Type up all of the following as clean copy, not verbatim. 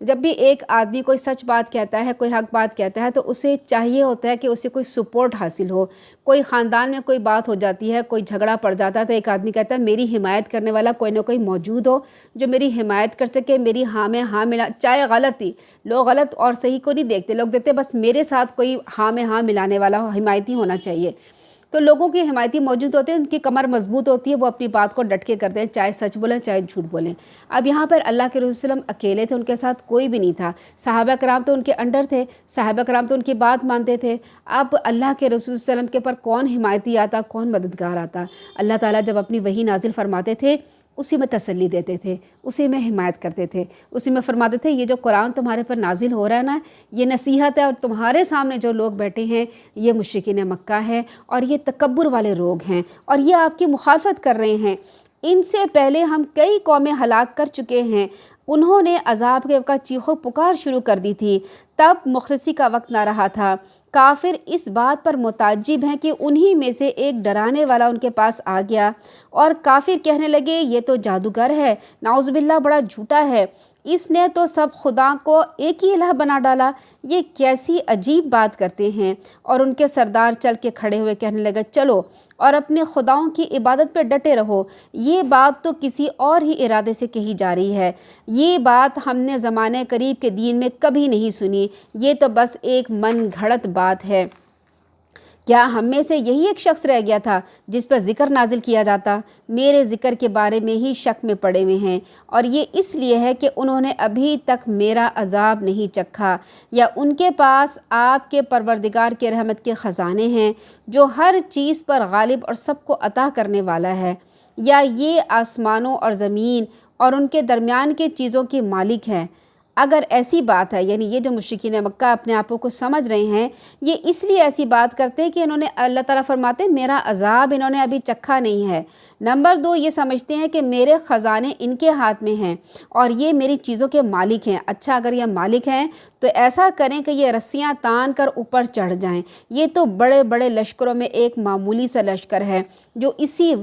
جب بھی ایک آدمی کوئی سچ بات کہتا ہے، کوئی حق بات کہتا ہے، تو اسے چاہیے ہوتا ہے کہ اسے کوئی سپورٹ حاصل ہو۔ کوئی خاندان میں کوئی بات ہو جاتی ہے، کوئی جھگڑا پڑ جاتا ہے، تو ایک آدمی کہتا ہے میری حمایت کرنے والا کوئی نہ کوئی موجود ہو جو میری حمایت کر سکے، میری ہاں میں ہاں ملا، چاہے غلط ہی، لوگ غلط اور صحیح کو نہیں دیکھتے، لوگ دیکھتے بس میرے ساتھ کوئی ہاں میں ہاں ملانے والا حمایتی ہونا چاہیے۔ تو لوگوں کی حمایتی موجود ہوتے ہیں، ان کی کمر مضبوط ہوتی ہے، وہ اپنی بات کو ڈٹ کے کرتے ہیں، چاہے سچ بولیں چاہے جھوٹ بولیں۔ اب یہاں پر اللہ کے رسول صلی اللہ علیہ وسلم اکیلے تھے، ان کے ساتھ کوئی بھی نہیں تھا، صحابہ کرام تو ان کے انڈر تھے، صحابہ کرام تو ان کی بات مانتے تھے۔ اب اللہ کے رسول صلی اللہ علیہ وسلم کے پر کون حمایتی آتا، کون مددگار آتا؟ اللہ تعالیٰ جب اپنی وحی نازل فرماتے تھے اسی میں تسلی دیتے تھے، اسی میں حمایت کرتے تھے، اسی میں فرماتے تھے یہ جو قرآن تمہارے پر نازل ہو رہا ہے نا، یہ نصیحت ہے، اور تمہارے سامنے جو لوگ بیٹھے ہیں یہ مشرکین مکہ ہیں اور یہ تکبر والے لوگ ہیں اور یہ آپ کی مخالفت کر رہے ہیں۔ ان سے پہلے ہم کئی قومیں ہلاک کر چکے ہیں، انہوں نے عذاب کے وقت چیخو پکار شروع کر دی تھی، تب مخلصی کا وقت نہ رہا تھا۔ کافر اس بات پر متعجب ہیں کہ انہی میں سے ایک ڈرانے والا ان کے پاس آ گیا، اور کافر کہنے لگے یہ تو جادوگر ہے، نعوذ باللہ بڑا جھوٹا ہے، اس نے تو سب خدا کو ایک ہی الہ بنا ڈالا، یہ کیسی عجیب بات کرتے ہیں۔ اور ان کے سردار چل کے کھڑے ہوئے کہنے لگے چلو اور اپنے خداؤں کی عبادت پہ ڈٹے رہو، یہ بات تو کسی اور ہی ارادے سے کہی جا رہی ہے، یہ بات ہم نے زمانے قریب کے دین میں کبھی نہیں سنی، یہ تو بس ایک من گھڑت بات ہے۔ کیا ہم میں سے یہی ایک شخص رہ گیا تھا جس پر ذکر نازل کیا جاتا؟ میرے ذکر کے بارے میں ہی شک میں پڑے ہوئے ہیں، اور یہ اس لیے ہے کہ انہوں نے ابھی تک میرا عذاب نہیں چکھا، یا ان کے پاس آپ کے پروردگار کے رحمت کے خزانے ہیں جو ہر چیز پر غالب اور سب کو عطا کرنے والا ہے، یا یہ آسمانوں اور زمین اور ان کے درمیان کے چیزوں کی مالک ہے۔ اگر ایسی بات ہے، یعنی یہ جو مشرکین مکہ اپنے آپوں کو سمجھ رہے ہیں، یہ اس لیے ایسی بات کرتے ہیں کہ انہوں نے، اللہ تعالیٰ فرماتے ہیں میرا عذاب انہوں نے ابھی چکھا نہیں ہے۔ نمبر 2، یہ سمجھتے ہیں کہ میرے خزانے ان کے ہاتھ میں ہیں اور یہ میری چیزوں کے مالک ہیں۔ اچھا، اگر یہ مالک ہیں تو ایسا کریں کہ یہ رسیاں تان کر اوپر چڑھ جائیں، یہ تو بڑے بڑے لشکروں میں ایک معمولی سا لشکر ہے جو اسی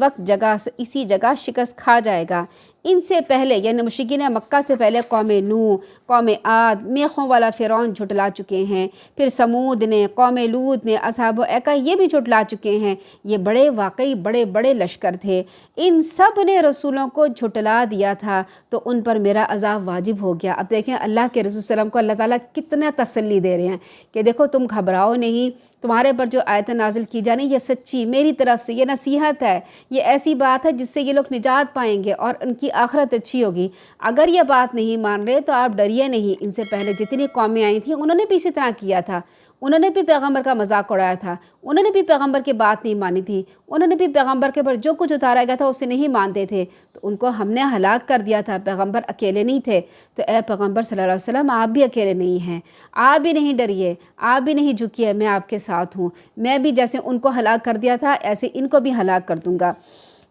جگہ شکست کھا جائے گا۔ ان سے پہلے، یعنی مشرکین مکہ سے پہلے، قوم نوح، قوم عاد، میخوں والا فرعون جھٹلا چکے ہیں، پھر سمود نے، قوم لوط نے، اصحاب ایکا، یہ بھی جھٹلا چکے ہیں۔ یہ واقعی بڑے بڑے لشکر تھے، ان سب نے رسولوں کو جھٹلا دیا تھا، تو ان پر میرا عذاب واجب ہو گیا۔ اب دیکھیں اللہ کے رسول صلی اللہ علیہ وسلم کو اللہ تعالیٰ کتنا تسلی دے رہے ہیں کہ دیکھو تم گھبراؤ نہیں، تمہارے پر جو آیت نازل کی جانی یہ سچی میری طرف سے، یہ نصیحت ہے، یہ ایسی بات ہے جس سے یہ لوگ نجات پائیں گے اور ان کی آخرت اچھی ہوگی۔ اگر یہ بات نہیں مان رہے تو آپ ڈریے نہیں، ان سے پہلے جتنی قومیں آئی تھیں انہوں نے بھی اسی طرح کیا تھا، انہوں نے بھی پیغمبر کا مذاق اڑایا تھا، انہوں نے بھی پیغمبر کی بات نہیں مانی تھی، انہوں نے بھی پیغمبر کے پر جو کچھ اتارا گیا تھا اسے نہیں مانتے تھے، تو ان کو ہم نے ہلاک کر دیا تھا۔ پیغمبر اکیلے نہیں تھے، تو اے پیغمبر صلی اللہ علیہ وسلم آپ بھی اکیلے نہیں ہیں، آپ بھی نہیں ڈریے، آپ بھی نہیں جھکیے، میں آپ کے ساتھ ہوں، میں بھی جیسے ان کو ہلاک کر دیا تھا ایسے ان کو بھی ہلاک کر دوں گا۔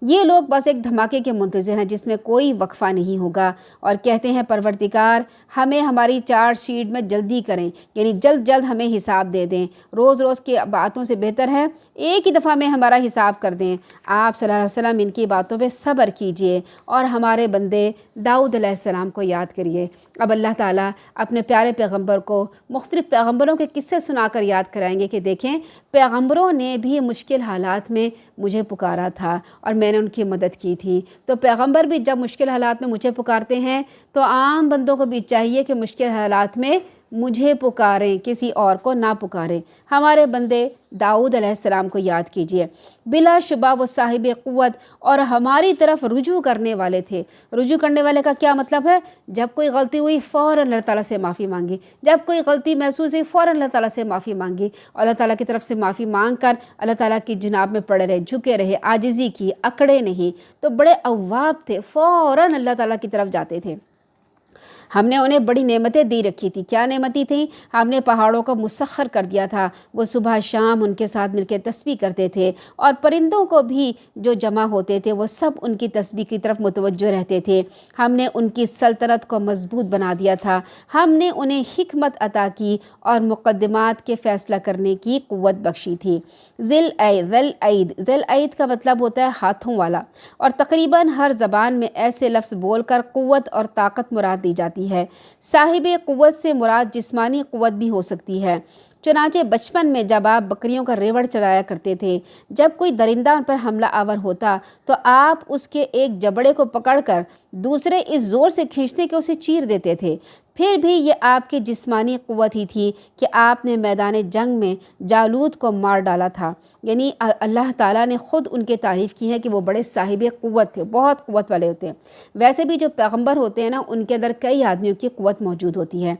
یہ لوگ بس ایک دھماکے کے منتظر ہیں جس میں کوئی وقفہ نہیں ہوگا، اور کہتے ہیں پروردگار ہمیں ہماری چارج شیٹ میں جلدی کریں، یعنی جلد جلد ہمیں حساب دے دیں، روز روز کی باتوں سے بہتر ہے ایک ہی دفعہ میں ہمارا حساب کر دیں۔ آپ صلی اللہ علیہ وسلم ان کی باتوں پہ صبر کیجئے اور ہمارے بندے داؤد علیہ السلام کو یاد کریے۔ اب اللہ تعالیٰ اپنے پیارے پیغمبر کو مختلف پیغمبروں کے قصے سنا کر یاد کرائیں گے کہ دیکھیں پیغمبروں نے بھی مشکل حالات میں مجھے پکارا تھا اور میں نے ان کی مدد کی تھی، تو پیغمبر بھی جب مشکل حالات میں مجھے پکارتے ہیں تو عام بندوں کو بھی چاہیے کہ مشکل حالات میں مجھے پکاریں، کسی اور کو نہ پکاریں۔ ہمارے بندے داؤد علیہ السلام کو یاد کیجئے، بلا شبہ وہ صاحب قوت اور ہماری طرف رجوع کرنے والے تھے۔ رجوع کرنے والے کا کیا مطلب ہے؟ جب کوئی غلطی ہوئی فوراً اللہ تعالیٰ سے معافی مانگی، جب کوئی غلطی محسوس ہوئی فوراً اللہ تعالیٰ سے معافی مانگی، اور اللہ تعالیٰ کی طرف سے معافی مانگ کر اللہ تعالیٰ کی جناب میں پڑے رہے، جھکے رہے، عاجزی کی، اکڑے نہیں، تو بڑے اواب تھے، فوراً اللہ تعالیٰ کی طرف جاتے تھے۔ ہم نے انہیں بڑی نعمتیں دی رکھی تھی۔ کیا نعمتی تھیں؟ ہم نے پہاڑوں کو مسخر کر دیا تھا، وہ صبح شام ان کے ساتھ مل کے تسبیح کرتے تھے، اور پرندوں کو بھی جو جمع ہوتے تھے وہ سب ان کی تسبیح کی طرف متوجہ رہتے تھے۔ ہم نے ان کی سلطنت کو مضبوط بنا دیا تھا، ہم نے انہیں حکمت عطا کی اور مقدمات کے فیصلہ کرنے کی قوت بخشی تھی۔ ذی العید کا مطلب ہوتا ہے ہاتھوں والا، اور تقریباً ہر زبان میں ایسے لفظ بول کر قوت اور طاقت مراد دی جاتی جاتی ہے۔ صاحب قوت سے مراد جسمانی قوت بھی ہو سکتی ہے۔ چنانچہ بچپن میں جب آپ بکریوں کا ریوڑ چلایا کرتے تھے، جب کوئی درندہ ان پر حملہ آور ہوتا تو آپ اس کے ایک جبڑے کو پکڑ کر دوسرے اس زور سے کھینچتے کہ اسے چیر دیتے تھے۔ پھر بھی یہ آپ کی جسمانی قوت ہی تھی کہ آپ نے میدان جنگ میں جالوت کو مار ڈالا تھا۔ یعنی اللہ تعالیٰ نے خود ان کی تعریف کی ہے کہ وہ بڑے صاحب قوت تھے، بہت قوت والے ہوتے ہیں۔ ویسے بھی جو پیغمبر ہوتے ہیں نا، ان کے اندر کئی آدمیوں کی قوت موجود ہوتی ہے۔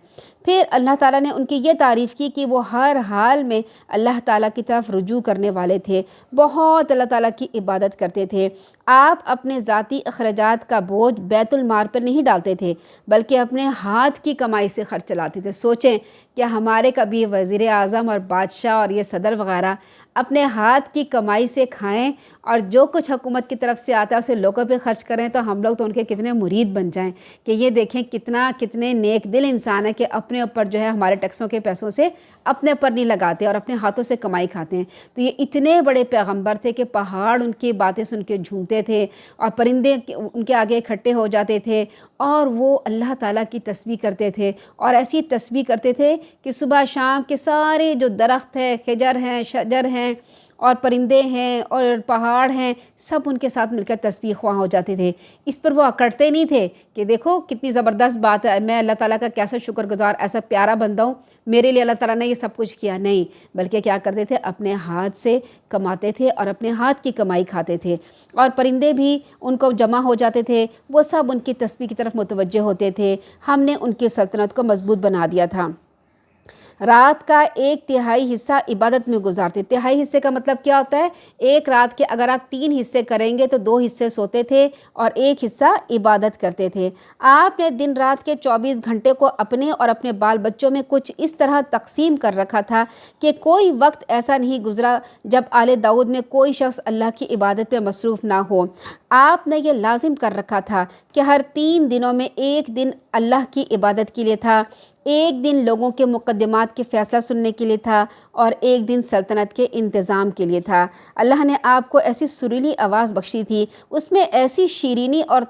پھر اللہ تعالیٰ نے ان کی یہ تعریف کی کہ وہ ہر حال میں اللہ تعالیٰ کی طرف رجوع کرنے والے تھے، بہت اللہ تعالیٰ کی عبادت کرتے تھے۔ آپ اپنے ذاتی اخراجات کا بوجھ بیت المال پر نہیں ڈالتے تھے، بلکہ اپنے ہاتھ کی کمائی سے خرچ چلاتے تھے۔ سوچیں کہ ہمارے کبھی وزیر اعظم اور بادشاہ اور یہ صدر وغیرہ اپنے ہاتھ کی کمائی سے کھائیں اور جو کچھ حکومت کی طرف سے آتا ہے اسے لوگوں پہ خرچ کریں، تو ہم لوگ تو ان کے کتنے مرید بن جائیں کہ یہ دیکھیں کتنے نیک دل انسان ہے کہ اپنے اوپر جو ہے ہمارے ٹیکسوں کے پیسوں سے اپنے اوپر نہیں لگاتے اور اپنے ہاتھوں سے کمائی کھاتے ہیں۔ تو یہ اتنے بڑے پیغمبر تھے کہ پہاڑ ان کی باتیں سن کے جھومتے تھے اور پرندے ان کے آگے اکٹھے ہو جاتے تھے، اور وہ اللہ تعالیٰ کی تسبیح کرتے تھے، اور ایسی تسبیح کرتے تھے کہ صبح شام کے سارے جو درخت ہیں، خجر ہیں، شجر ہیں اور پرندے ہیں اور پہاڑ ہیں، سب ان کے ساتھ مل کر تسبیح خواں ہو جاتے تھے۔ اس پر وہ اکڑتے نہیں تھے کہ دیکھو کتنی زبردست بات ہے، میں اللہ تعالیٰ کا کیسا شکر گزار، ایسا پیارا بندہ ہوں، میرے لیے اللہ تعالیٰ نے یہ سب کچھ کیا۔ نہیں، بلکہ کیا کرتے تھے، اپنے ہاتھ سے کماتے تھے اور اپنے ہاتھ کی کمائی کھاتے تھے، اور پرندے بھی ان کو جمع ہو جاتے تھے، وہ سب ان کی تسبیح کی طرف متوجہ ہوتے تھے۔ ہم نے ان کی سلطنت کو مضبوط بنا دیا تھا۔ رات کا 1/3 حصہ عبادت میں گزارتے۔ تہائی حصے کا مطلب کیا ہوتا ہے؟ ایک رات کے اگر آپ 3 حصے کریں گے تو 2 حصے سوتے تھے اور 1 حصہ عبادت کرتے تھے۔ آپ نے دن رات کے 24 گھنٹے کو اپنے اور اپنے بال بچوں میں کچھ اس طرح تقسیم کر رکھا تھا کہ کوئی وقت ایسا نہیں گزرا جب آل داؤد میں کوئی شخص اللہ کی عبادت میں مصروف نہ ہو۔ آپ نے یہ لازم کر رکھا تھا کہ ہر 3 دنوں میں 1 دن اللہ کی عبادت کے لیے تھا، 1 دن لوگوں کے مقدمات کے فیصلہ سننے کے لیے تھا، اور 1 دن سلطنت کے انتظام کے لیے تھا۔ اللہ نے آپ کو ایسی سریلی آواز بخشی تھی، اس میں ایسی شیرینی اور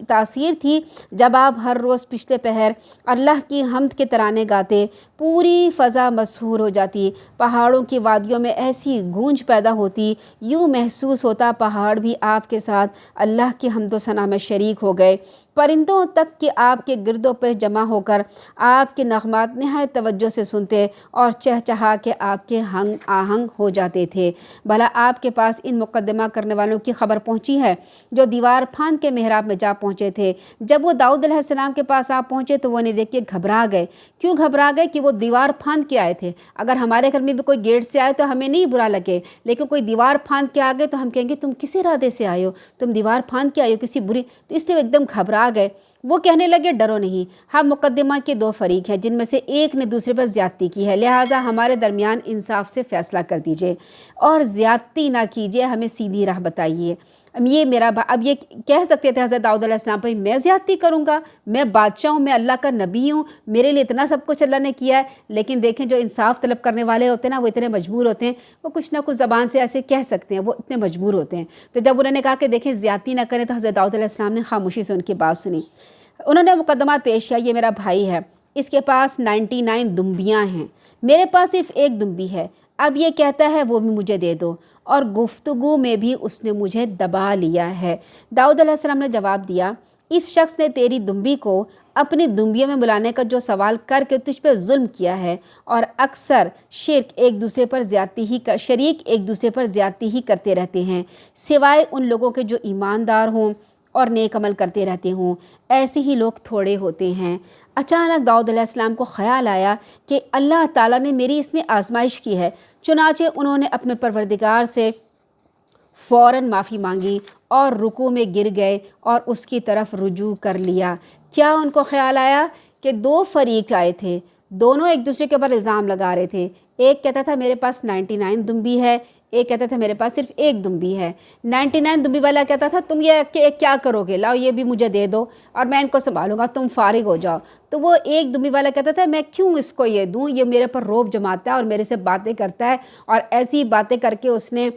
تاثیر تھی، جب آپ ہر روز پچھلے پہر اللہ کی حمد کے ترانے گاتے، پوری فضا مسحور ہو جاتی، پہاڑوں کی وادیوں میں ایسی گونج پیدا ہوتی، یوں محسوس ہوتا پہاڑ بھی آپ کے ساتھ اللہ کی حمد و ثنا میں شریک ہو گئے۔ پرندوں تک کہ آپ کے گرد و پیش جمع ہو کر آپ کے نغمات نہایت توجہ سے سنتے اور چہچہا کے آپ کے ہنگ آہنگ ہو جاتے تھے۔ بھلا آپ کے پاس ان مقدمہ کرنے والوں کی خبر پہنچی ہے جو دیوار پھاند کے محراب میں جا پہنچے تھے؟ جب وہ داؤد علیہ السلام کے پاس آپ پہنچے تو وہ انہیں دیکھ کے گھبرا گئے۔ کیوں گھبرا گئے؟ کہ وہ دیوار پھاند کے آئے تھے۔ اگر ہمارے گھر میں بھی کوئی گیٹ سے آئے تو ہمیں نہیں برا لگے، لیکن کوئی دیوار پھاند کے آ گئے تو ہم کہیں گے تم کس ارادے سے آئے ہو، تم دیوار پھاند کے آئے ہو کسی بری، تو اس لیے وہ ایک دم گھبرا گئے۔ وہ کہنے لگے ڈرو نہیں، ہم مقدمہ کے 2 فریق ہیں جن میں سے ایک نے دوسرے پر زیادتی کی ہے، لہٰذا ہمارے درمیان انصاف سے فیصلہ کر دیجئے اور زیادتی نہ کیجئے، ہمیں سیدھی راہ بتائیے۔ اب یہ کہہ سکتے تھے حضرت داؤد علیہ السلام پہ میں زیادتی کروں گا، میں بادشاہ ہوں، میں اللہ کا نبی ہوں، میرے لیے اتنا سب کچھ اللہ نے کیا ہے۔ لیکن دیکھیں جو انصاف طلب کرنے والے ہوتے ہیں نا، وہ اتنے مجبور ہوتے ہیں، وہ کچھ نہ کچھ زبان سے ایسے کہہ سکتے ہیں، وہ اتنے مجبور ہوتے ہیں۔ تو جب انہوں نے کہا کہ دیکھیں زیادتی نہ کریں، تو حضرت داؤد علیہ السلام نے خاموشی سے ان کی بات سنی۔ انہوں نے مقدمہ پیش کیا، یہ میرا بھائی ہے، اس کے پاس 99 دمبیاں ہیں، میرے پاس صرف 1 دمبی ہے، اب یہ کہتا ہے وہ بھی مجھے دے دو، اور گفتگو میں بھی اس نے مجھے دبا لیا ہے۔ داؤد علیہ السلام نے جواب دیا، اس شخص نے تیری دمبی کو اپنی دمبیوں میں بلانے کا جو سوال کر کے تجھ پہ ظلم کیا ہے، اور اکثر شریک ایک دوسرے پر زیادتی ہی کرتے رہتے ہیں، سوائے ان لوگوں کے جو ایماندار ہوں اور نیک عمل کرتے رہتے ہوں، ایسے ہی لوگ تھوڑے ہوتے ہیں۔ اچانک داؤد علیہ السلام کو خیال آیا کہ اللہ تعالیٰ نے میری اس میں آزمائش کی ہے، چنانچہ انہوں نے اپنے پروردگار سے فوراً معافی مانگی اور رکوع میں گر گئے اور اس کی طرف رجوع کر لیا۔ کیا ان کو خیال آیا کہ 2 فریق آئے تھے، دونوں ایک دوسرے کے اوپر الزام لگا رہے تھے، ایک کہتا تھا میرے پاس 99 دمبی ہے، ایک کہتا تھا میرے پاس صرف ایک دمبی ہے، 99 دمبی والا کہتا تھا تم یہ کیا کرو گے، لاؤ یہ بھی مجھے دے دو اور میں ان کو سنبھالوں گا، تم فارغ ہو جاؤ۔ تو وہ ایک دمبی والا کہتا تھا میں کیوں اس کو یہ دوں، یہ میرے پر روب جماتا ہے اور میرے سے باتیں کرتا ہے، اور ایسی باتیں کر کے اس نے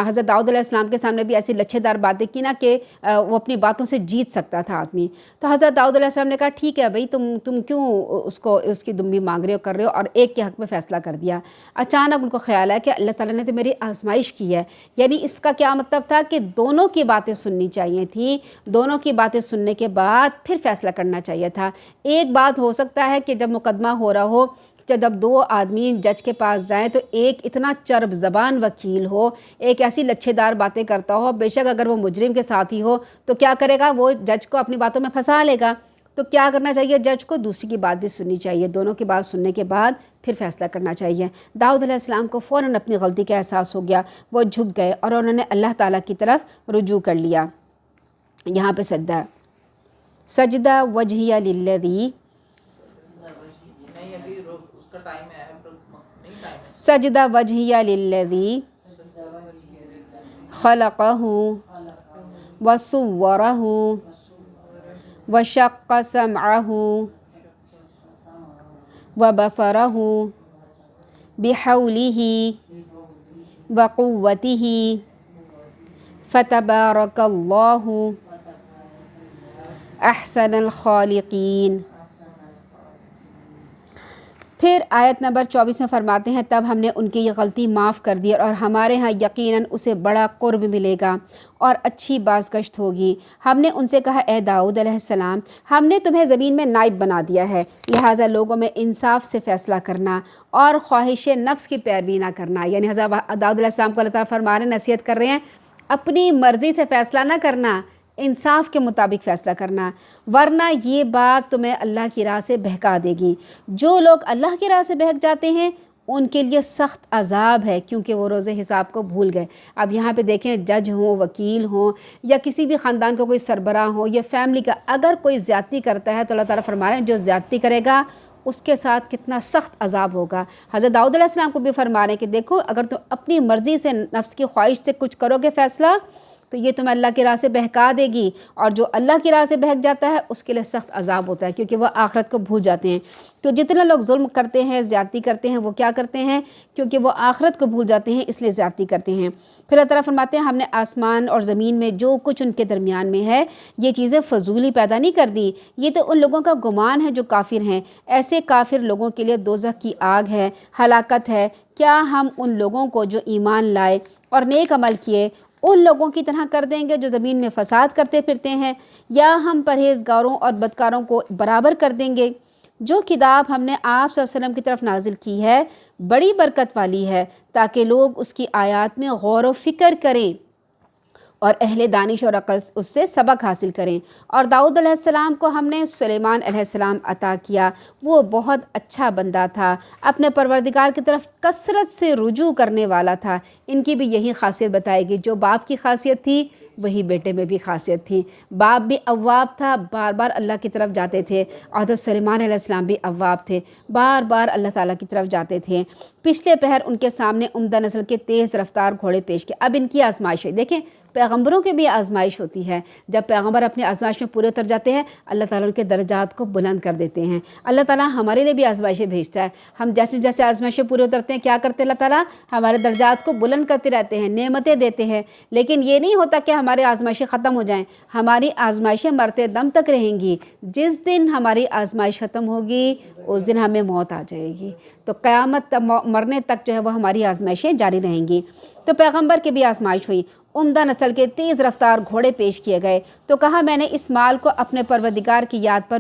حضرت داؤد علیہ السلام کے سامنے بھی ایسی لچھے دار باتیں کی نا کہ وہ اپنی باتوں سے جیت سکتا تھا آدمی۔ تو حضرت داؤد علیہ السلام نے کہا ٹھیک ہے بھائی، تم کیوں اس کی دمبی مانگ رہے ہو کر رہے ہو، اور ایک کے حق میں فیصلہ کر دیا۔ اچانک ان کو خیال ہے کہ اللہ تعالیٰ نے تو میری آزمائش کی ہے، یعنی اس کا کیا مطلب تھا کہ دونوں کی باتیں سننی چاہیے تھی، دونوں کی باتیں سننے کے بعد پھر فیصلہ کرنا چاہیے تھا۔ ایک بات ہو سکتا ہے کہ جب مقدمہ ہو رہا ہو، جب دو آدمی جج کے پاس جائیں تو ایک اتنا چرب زبان وکیل ہو، ایک ایسی لچھے دار باتیں کرتا ہو، بے شک اگر وہ مجرم کے ساتھی ہو تو کیا کرے گا، وہ جج کو اپنی باتوں میں پھنسا لے گا۔ تو کیا کرنا چاہیے، جج کو دوسری کی بات بھی سننی چاہیے، دونوں کی بات سننے کے بعد پھر فیصلہ کرنا چاہیے۔ داؤد علیہ السلام کو فوراً اپنی غلطی کا احساس ہو گیا، وہ جھک گئے اور انہوں نے اللہ تعالیٰ کی طرف رجوع کر لیا۔ یہاں پہ سجدہ، سجدہ وجہیہ للذی، سجدہ وجہیہ للذی خلقہ وصورہ وشق سمعہ وبصرہ بحولہ وقوتہ فتبارک اللہ احسن الخالقین۔ پھر آیت نمبر 24 میں فرماتے ہیں تب ہم نے ان کی یہ غلطی معاف کر دی اور ہمارے ہاں یقیناً اسے بڑا قرب ملے گا اور اچھی بازگشت ہوگی۔ ہم نے ان سے کہا اے داؤد علیہ السلام، ہم نے تمہیں زمین میں نائب بنا دیا ہے، لہٰذا لوگوں میں انصاف سے فیصلہ کرنا اور خواہش نفس کی پیروی نہ کرنا۔ یعنی حضرت داؤد علیہ السلام کو اللہ تعالیٰ فرما رہے ہیں، نصیحت کر رہے ہیں، اپنی مرضی سے فیصلہ نہ کرنا، انصاف کے مطابق فیصلہ کرنا، ورنہ یہ بات تمہیں اللہ کی راہ سے بہکا دے گی۔ جو لوگ اللہ کی راہ سے بہک جاتے ہیں ان کے لیے سخت عذاب ہے، کیونکہ وہ روز حساب کو بھول گئے۔ اب یہاں پہ دیکھیں، جج ہوں، وکیل ہوں، یا کسی بھی خاندان کو کوئی سربراہ ہو یا فیملی کا، اگر کوئی زیادتی کرتا ہے تو اللہ تعالیٰ فرما رہے ہیں جو زیادتی کرے گا اس کے ساتھ کتنا سخت عذاب ہوگا۔ حضرت داؤد علیہ السلام کو بھی فرما رہے ہیں کہ دیکھو، اگر تم اپنی مرضی سے نفس کی خواہش سے کچھ کرو گے فیصلہ تو یہ تمہیں اللہ کی راہ سے بہکا دے گی، اور جو اللہ کی راہ سے بہک جاتا ہے اس کے لیے سخت عذاب ہوتا ہے، کیونکہ وہ آخرت کو بھول جاتے ہیں۔ تو جتنے لوگ ظلم کرتے ہیں، زیادتی کرتے ہیں، وہ کیا کرتے ہیں؟ کیونکہ وہ آخرت کو بھول جاتے ہیں، اس لیے زیادتی کرتے ہیں۔ پھر اللہ تعالیٰ فرماتے ہیں ہم نے آسمان اور زمین میں جو کچھ ان کے درمیان میں ہے یہ چیزیں فضولی پیدا نہیں کر دی، یہ تو ان لوگوں کا گمان ہے جو کافر ہیں۔ ایسے کافر لوگوں کے لیے دوزخ کی آگ ہے، ہلاکت ہے۔ کیا ہم ان لوگوں کو جو ایمان لائے اور نیک عمل کیے ان لوگوں کی طرح کر دیں گے جو زمین میں فساد کرتے پھرتے ہیں، یا ہم پرہیزگاروں اور بدکاروں کو برابر کر دیں گے؟ جو کتاب ہم نے آپ صلی اللہ علیہ وسلم کی طرف نازل کی ہے بڑی برکت والی ہے، تاکہ لوگ اس کی آیات میں غور و فکر کریں اور اہل دانش اور عقل اس سے سبق حاصل کریں۔ اور داؤد علیہ السلام کو ہم نے سلیمان علیہ السلام عطا کیا، وہ بہت اچھا بندہ تھا، اپنے پروردگار کی طرف کثرت سے رجوع کرنے والا تھا۔ ان کی بھی یہی خاصیت بتائے گی، جو باپ کی خاصیت تھی وہی بیٹے میں بھی خاصیت تھی۔ باپ بھی اواب تھا، بار بار اللہ کی طرف جاتے تھے، اور حضرت سلیمان علیہ السلام بھی اواب تھے، بار بار اللہ تعالیٰ کی طرف جاتے تھے۔ پچھلے پہر ان کے سامنے عمدہ نسل کے تیز رفتار گھوڑے پیش کیے۔ اب ان کی آزمائش ہے، دیکھیں پیغمبروں کی بھی آزمائش ہوتی ہے، جب پیغمبر اپنی آزمائش میں پورے اتر جاتے ہیں اللہ تعالیٰ ان کے درجات کو بلند کر دیتے ہیں۔ اللہ تعالیٰ ہمارے لیے بھی آزمائشیں بھیجتا ہے، ہم جیسے جیسے آزمائشیں پورے اترتے ہیں کیا کرتے ہیں؟ اللہ تعالیٰ ہمارے درجات کو بلند کرتے رہتے ہیں، نعمتیں دیتے ہیں۔ لیکن یہ نہیں ہوتا کہ ہماری آزمائشیں ختم ہو جائیں، ہماری آزمائشیں مرتے دم تک رہیں گی۔ جس دن ہماری آزمائش ختم ہوگی اس دن ہمیں موت آ جائے گی، تو قیامت مرنے تک جو ہے وہ ہماری آزمائشیں جاری رہیں گی۔ تو پیغمبر کی بھی آزمائش ہوئی، عمدہ نسل کے تیز رفتار گھوڑے پیش کیے گئے، تو کہا میں نے اس مال کو اپنے پروردگار کی یاد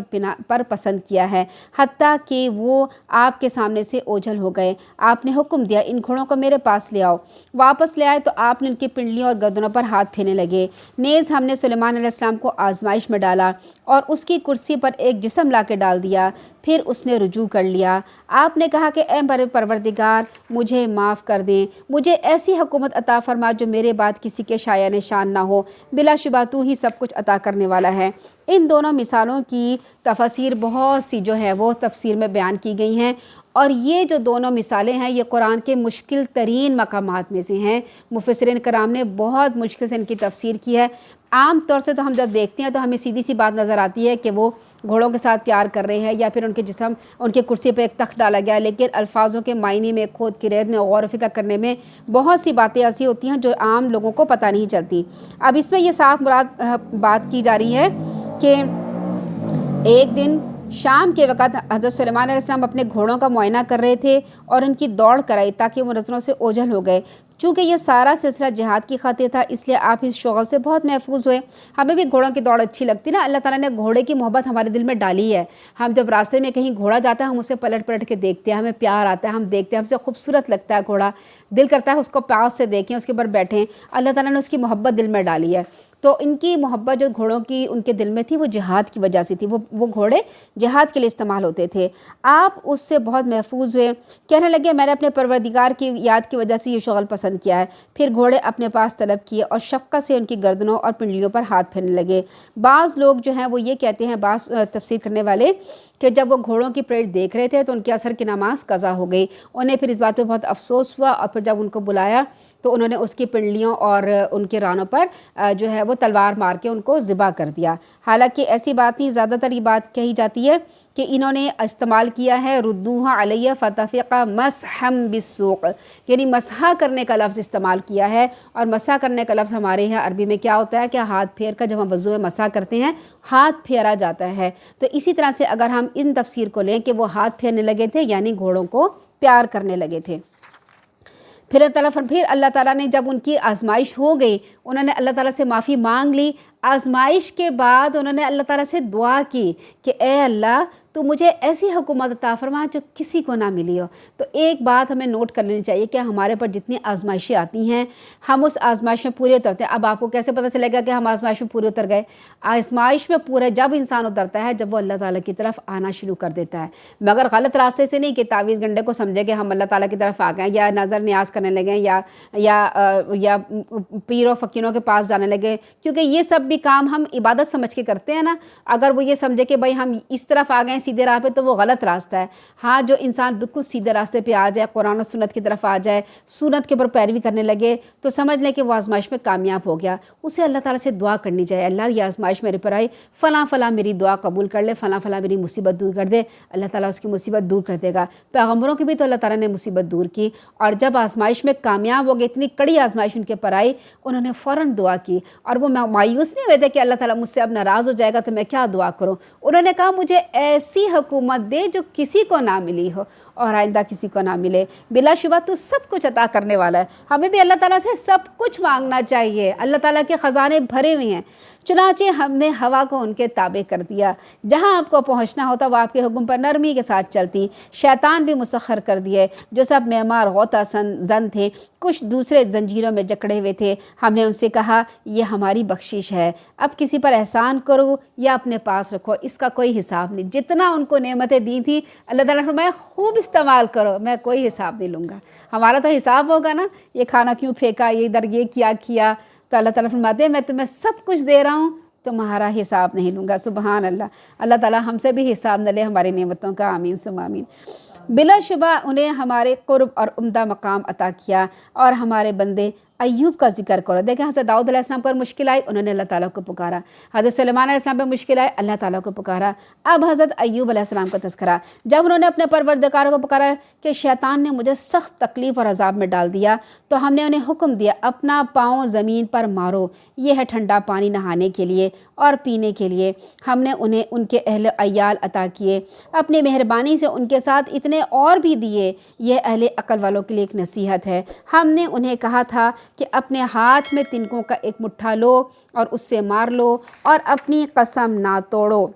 پر پسند کیا ہے، حتیٰ کہ وہ آپ کے سامنے سے اوجھل ہو گئے۔ آپ نے حکم دیا ان گھوڑوں کو میرے پاس لے آؤ۔ واپس لے آئے تو آپ نے ان کی پنڈلیوں اور گردنوں پر ہاتھ پھیرنے لگے۔ نیز ہم نے سلیمان علیہ السلام کو آزمائش میں ڈالا اور اس کی کرسی پر ایک جسم لا کے ڈال دیا، پھر اس نے رجوع کر لیا۔ آپ نے کہا کہ اے میرے پروردگار مجھے معاف کر دیں، مجھے ایسی حکومت عطا فرما جو میرے بعد کسی کے شایان شان نہ ہو، بلا شبہ تو ہی سب کچھ عطا کرنے والا ہے۔ ان دونوں مثالوں کی تفاسیر بہت سی جو ہے وہ تفسیر میں بیان کی گئی ہیں، اور یہ جو دونوں مثالیں ہیں یہ قرآن کے مشکل ترین مقامات میں سے ہیں۔ مفسرین کرام نے بہت مشکل سے ان کی تفسیر کی ہے۔ عام طور سے تو ہم جب دیکھتے ہیں تو ہمیں سیدھی سی بات نظر آتی ہے کہ وہ گھوڑوں کے ساتھ پیار کر رہے ہیں، یا پھر ان کے جسم، ان کے کرسی پہ ایک تخت ڈالا گیا ہے، لیکن الفاظوں کے معنی میں، کھود کی ریت میں، غور و فکر کرنے میں بہت سی باتیں ایسی ہوتی ہیں جو عام لوگوں کو پتہ نہیں چلتی۔ اب اس میں یہ صاف مراد بات کی جا رہی ہے کہ ایک دن شام کے وقت حضرت سلیمان علیہ السلام اپنے گھوڑوں کا معائنہ کر رہے تھے اور ان کی دوڑ کرائی تاکہ وہ نظروں سے اوجھل ہو گئے۔ چونکہ یہ سارا سلسلہ جہاد کی خاطر تھا، اس لیے آپ اس شغل سے بہت محفوظ ہوئے۔ ہمیں بھی گھوڑوں کی دوڑ اچھی لگتی نا، اللہ تعالیٰ نے گھوڑے کی محبت ہمارے دل میں ڈالی ہے۔ ہم جب راستے میں کہیں گھوڑا جاتا ہے ہم اسے پلٹ پلٹ کے دیکھتے ہیں، ہمیں پیار آتا ہے، ہم دیکھتے ہیں، ہم سے خوبصورت لگتا ہے گھوڑا، دل کرتا ہے اس کو پاس سے دیکھیں، اس کے اوپر بیٹھیں۔ اللہ تعالیٰ نے اس کی محبت دل میں ڈالی ہے۔ تو ان کی محبت جو گھوڑوں کی ان کے دل میں تھی وہ جہاد کی وجہ سے تھی، وہ گھوڑے جہاد کے لیے استعمال ہوتے تھے۔ آپ اس سے بہت محفوظ ہوئے، کہنے لگے میں نے اپنے پروردگار کی یاد کی وجہ سے یہ شغل پسند کیا ہے۔ پھر گھوڑے اپنے پاس طلب کیے اور شفقت سے ان کی گردنوں اور پنڈلیوں پر ہاتھ پھیرنے لگے۔ بعض لوگ جو ہیں وہ یہ کہتے ہیں، بعض تفسیر کرنے والے، کہ جب وہ گھوڑوں کی پریڈ دیکھ رہے تھے تو ان کی عصر کی نماز قضا ہو گئی۔ انہیں پھر اس بات پہ بہت افسوس ہوا، اور پھر جب ان کو بلایا تو انہوں نے اس کی پنڈلیوں اور ان کے رانوں پر جو ہے وہ تلوار مار کے ان کو ذبح کر دیا۔ حالانکہ ایسی بات نہیں، زیادہ تر یہ بات کہی جاتی ہے کہ انہوں نے استعمال کیا ہے ردوہا علیہ فتفقہ مسحم بالسوق، یعنی مسح کرنے کا لفظ استعمال کیا ہے۔ اور مسح کرنے کا لفظ ہمارے یہاں عربی میں کیا ہوتا ہے کہ ہاتھ پھیر کر، جب ہم وضو میں مسح کرتے ہیں ہاتھ پھیرا جاتا ہے۔ تو اسی طرح سے اگر ہم ان تفسیر کو لیں کہ وہ ہاتھ پھیرنے لگے تھے یعنی گھوڑوں کو پیار کرنے لگے تھے۔ پھر اللہ تعالیٰ نے جب ان کی آزمائش ہو گئی، انہوں نے اللہ تعالیٰ سے معافی مانگ لی۔ آزمائش کے بعد انہوں نے اللہ تعالیٰ سے دعا کی کہ اے اللہ تو مجھے ایسی حکومت عطا فرما جو کسی کو نہ ملی ہو۔ تو ایک بات ہمیں نوٹ کر لینی چاہیے کہ ہمارے پر جتنی آزمائشیں آتی ہیں ہم اس آزمائش میں پورے اترتے ہیں۔ اب آپ کو کیسے پتہ چلے گا کہ ہم آزمائش میں پورے اتر گئے؟ آزمائش میں پورے جب انسان اترتا ہے جب وہ اللہ تعالیٰ کی طرف آنا شروع کر دیتا ہے، مگر غلط راستے سے نہیں کہ تعویذ گنڈے کو سمجھے کہ ہم اللہ تعالیٰ کی طرف آ گئے، یا نظر نیاز کرنے لگے، یا پیروں فقیروں کے پاس جانے لگے، کیونکہ یہ سب بھی کام ہم عبادت سمجھ کے کرتے ہیں نا۔ اگر وہ یہ سمجھے کہ بھائی ہم اس طرف آ گئے سیدھے راہ پہ تو وہ غلط راستہ ہے۔ ہاں، جو انسان بالکل سیدھے راستے پہ آ جائے، قرآن و سنت کی طرف آ جائے، سنت کے اوپر پیروی کرنے لگے، تو سمجھ لیں کہ وہ آزمائش میں کامیاب ہو گیا۔ اسے اللہ تعالیٰ سے دعا کرنی چاہیے، اللہ یہ آزمائش میرے پر آئی، فلاں فلاں میری دعا قبول کر لے، فلاں فلاں میری مصیبت دور کر دے، اللہ تعالیٰ اس کی مصیبت دور کر دے گا۔ پیغمبروں کی بھی تو اللہ تعالیٰ نے مصیبت دور کی، اور جب آزمائش میں کامیاب ہو گئے، اتنی کڑی آزمائش ان کے پر آئی، انہوں نے فوراً دعا کی، اور وہ مایوس نہیں ہوئے تھے کہ اللہ تعالیٰ مجھ سے اب ناراض ہو جائے گا تو میں کیا دعا کروں۔ انہوں نے کہا مجھے ایسی حکومت دے جو کسی کو نہ ملی ہو اور آئندہ کسی کو نہ ملے۔ بلا شبہ تو سب کچھ عطا کرنے والا ہے، ہمیں بھی اللہ تعالیٰ سے سب کچھ مانگنا چاہیے۔ اللہ تعالیٰ کے خزانے بھرے ہوئے ہیں، چنانچہ ہم نے ہوا کو ان کے تابع کر دیا، جہاں آپ کو پہنچنا ہوتا وہ آپ کے حکم پر نرمی کے ساتھ چلتی۔ شیطان بھی مسخر کر دیے، جو سب معمار غوطہ زن تھے، کچھ دوسرے زنجیروں میں جکڑے ہوئے تھے۔ ہم نے ان سے کہا یہ ہماری بخشش ہے، اب کسی پر احسان کرو یا اپنے پاس رکھو، اس کا کوئی حساب نہیں۔ جتنا ان کو نعمتیں دی تھی اللہ تعالیٰ نے فرمایا خوب استعمال کرو، میں کوئی حساب نہیں لوں گا۔ ہمارا تو حساب ہوگا نا، یہ کھانا کیوں پھینکا، یہ ادھر یہ کیا، تو اللہ تعالیٰ فرماتے ہیں میں تمہیں سب کچھ دے رہا ہوں، تمہارا حساب نہیں لوں گا۔ سبحان اللہ، اللہ تعالیٰ ہم سے بھی حساب نہ لے ہماری نعمتوں کا، آمین ثم آمین۔ بلا شبہ انہیں ہمارے قرب اور عمدہ مقام عطا کیا، اور ہمارے بندے ایوب کا ذکر کرو۔ دیکھیں حضرت داؤد علیہ السلام پر مشکل آئی، انہوں نے اللہ تعالیٰ کو پکارا۔ حضرت سلیمان علیہ السلام پر مشکل آئی، اللہ تعالیٰ کو پکارا۔ اب حضرت ایوب علیہ السلام کا تذکرہ، جب انہوں نے اپنے پروردگار کو پکارا کہ شیطان نے مجھے سخت تکلیف اور عذاب میں ڈال دیا، تو ہم نے انہیں حکم دیا اپنا پاؤں زمین پر مارو، یہ ہے ٹھنڈا پانی نہانے کے لیے اور پینے کے لیے۔ ہم نے انہیں ان کے اہل عیال عطا کیے، اپنی مہربانی سے ان کے ساتھ اتنے اور بھی دیے، یہ اہل عقل والوں کے لیے ایک نصیحت ہے۔ ہم نے انہیں کہا تھا کہ اپنے ہاتھ میں تنکوں کا ایک مٹھا لو اور اس سے مار لو اور اپنی قسم نہ توڑو۔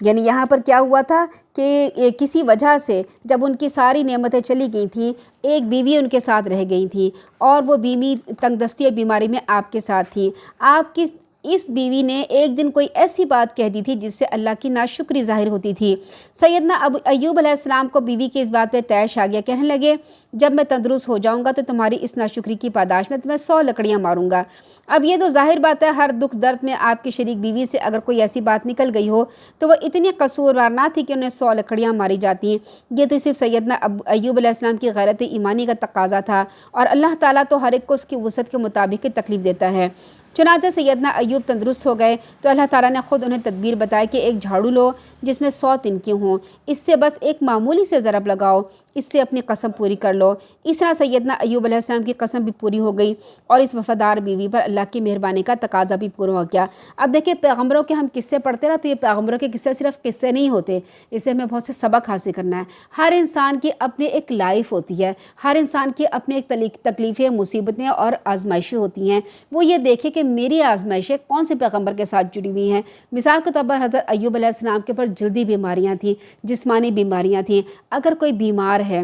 یعنی یہاں پر کیا ہوا تھا کہ کسی وجہ سے جب ان کی ساری نعمتیں چلی گئی تھیں، ایک بیوی ان کے ساتھ رہ گئی تھی، اور وہ بیوی تنگ دستی اور بیماری میں آپ کے ساتھ تھی۔ آپ کی اس بیوی نے ایک دن کوئی ایسی بات کہہ دی تھی جس سے اللہ کی ناشکری ظاہر ہوتی تھی۔ سیدنا ایوب علیہ السلام کو بیوی کی اس بات پہ طیش آ گیا، کہنے لگے جب میں تندرست ہو جاؤں گا تو تمہاری اس ناشکری کی پاداش میں تمہیں 100 لکڑیاں ماروں گا۔ اب یہ تو ظاہر بات ہے، ہر دکھ درد میں آپ کی شریک بیوی سے اگر کوئی ایسی بات نکل گئی ہو تو وہ اتنی قصوروار نہ تھی کہ انہیں 100 لکڑیاں ماری جاتی ہیں۔ یہ تو صرف سیدنا ایوب علیہ السلام کی غیرت ایمانی کا تقاضا تھا، اور اللہ تعالیٰ تو ہر ایک کو اس کی وسعت کے مطابق تکلیف دیتا ہے۔ چنانچہ سیدنا ایوب تندرست ہو گئے تو اللہ تعالیٰ نے خود انہیں تدبیر بتائی کہ ایک جھاڑو لو جس میں 100 تنکیاں ہوں، اس سے بس ایک معمولی سے ضرب لگاؤ، اس سے اپنی قسم پوری کر لو۔ اس طرح سیدنا ایوب علیہ السلام کی قسم بھی پوری ہو گئی اور اس وفادار بیوی پر اللہ کی مہربانی کا تقاضا بھی پورا ہو گیا۔ اب دیکھیں پیغمبروں کے ہم قصے پڑھتے ہیں نا، تو یہ پیغمبروں کے قصے صرف قصے نہیں ہوتے، اس سے ہمیں بہت سے سبق حاصل کرنا ہے۔ ہر انسان کی اپنی ایک لائف ہوتی ہے، ہر انسان کی اپنے ایک تکلیفیں، مصیبتیں اور آزمائشیں ہوتی ہیں۔ وہ یہ دیکھے کہ میری آزمائشیں کون سے پیغمبر کے ساتھ جڑی ہوئی ہیں۔ مثال کے طور پر حضرت ایوب علیہ السلام کے پر جلدی بیماریاں تھیں، جسمانی بیماریاں تھیں۔ اگر کوئی بیمار ہے،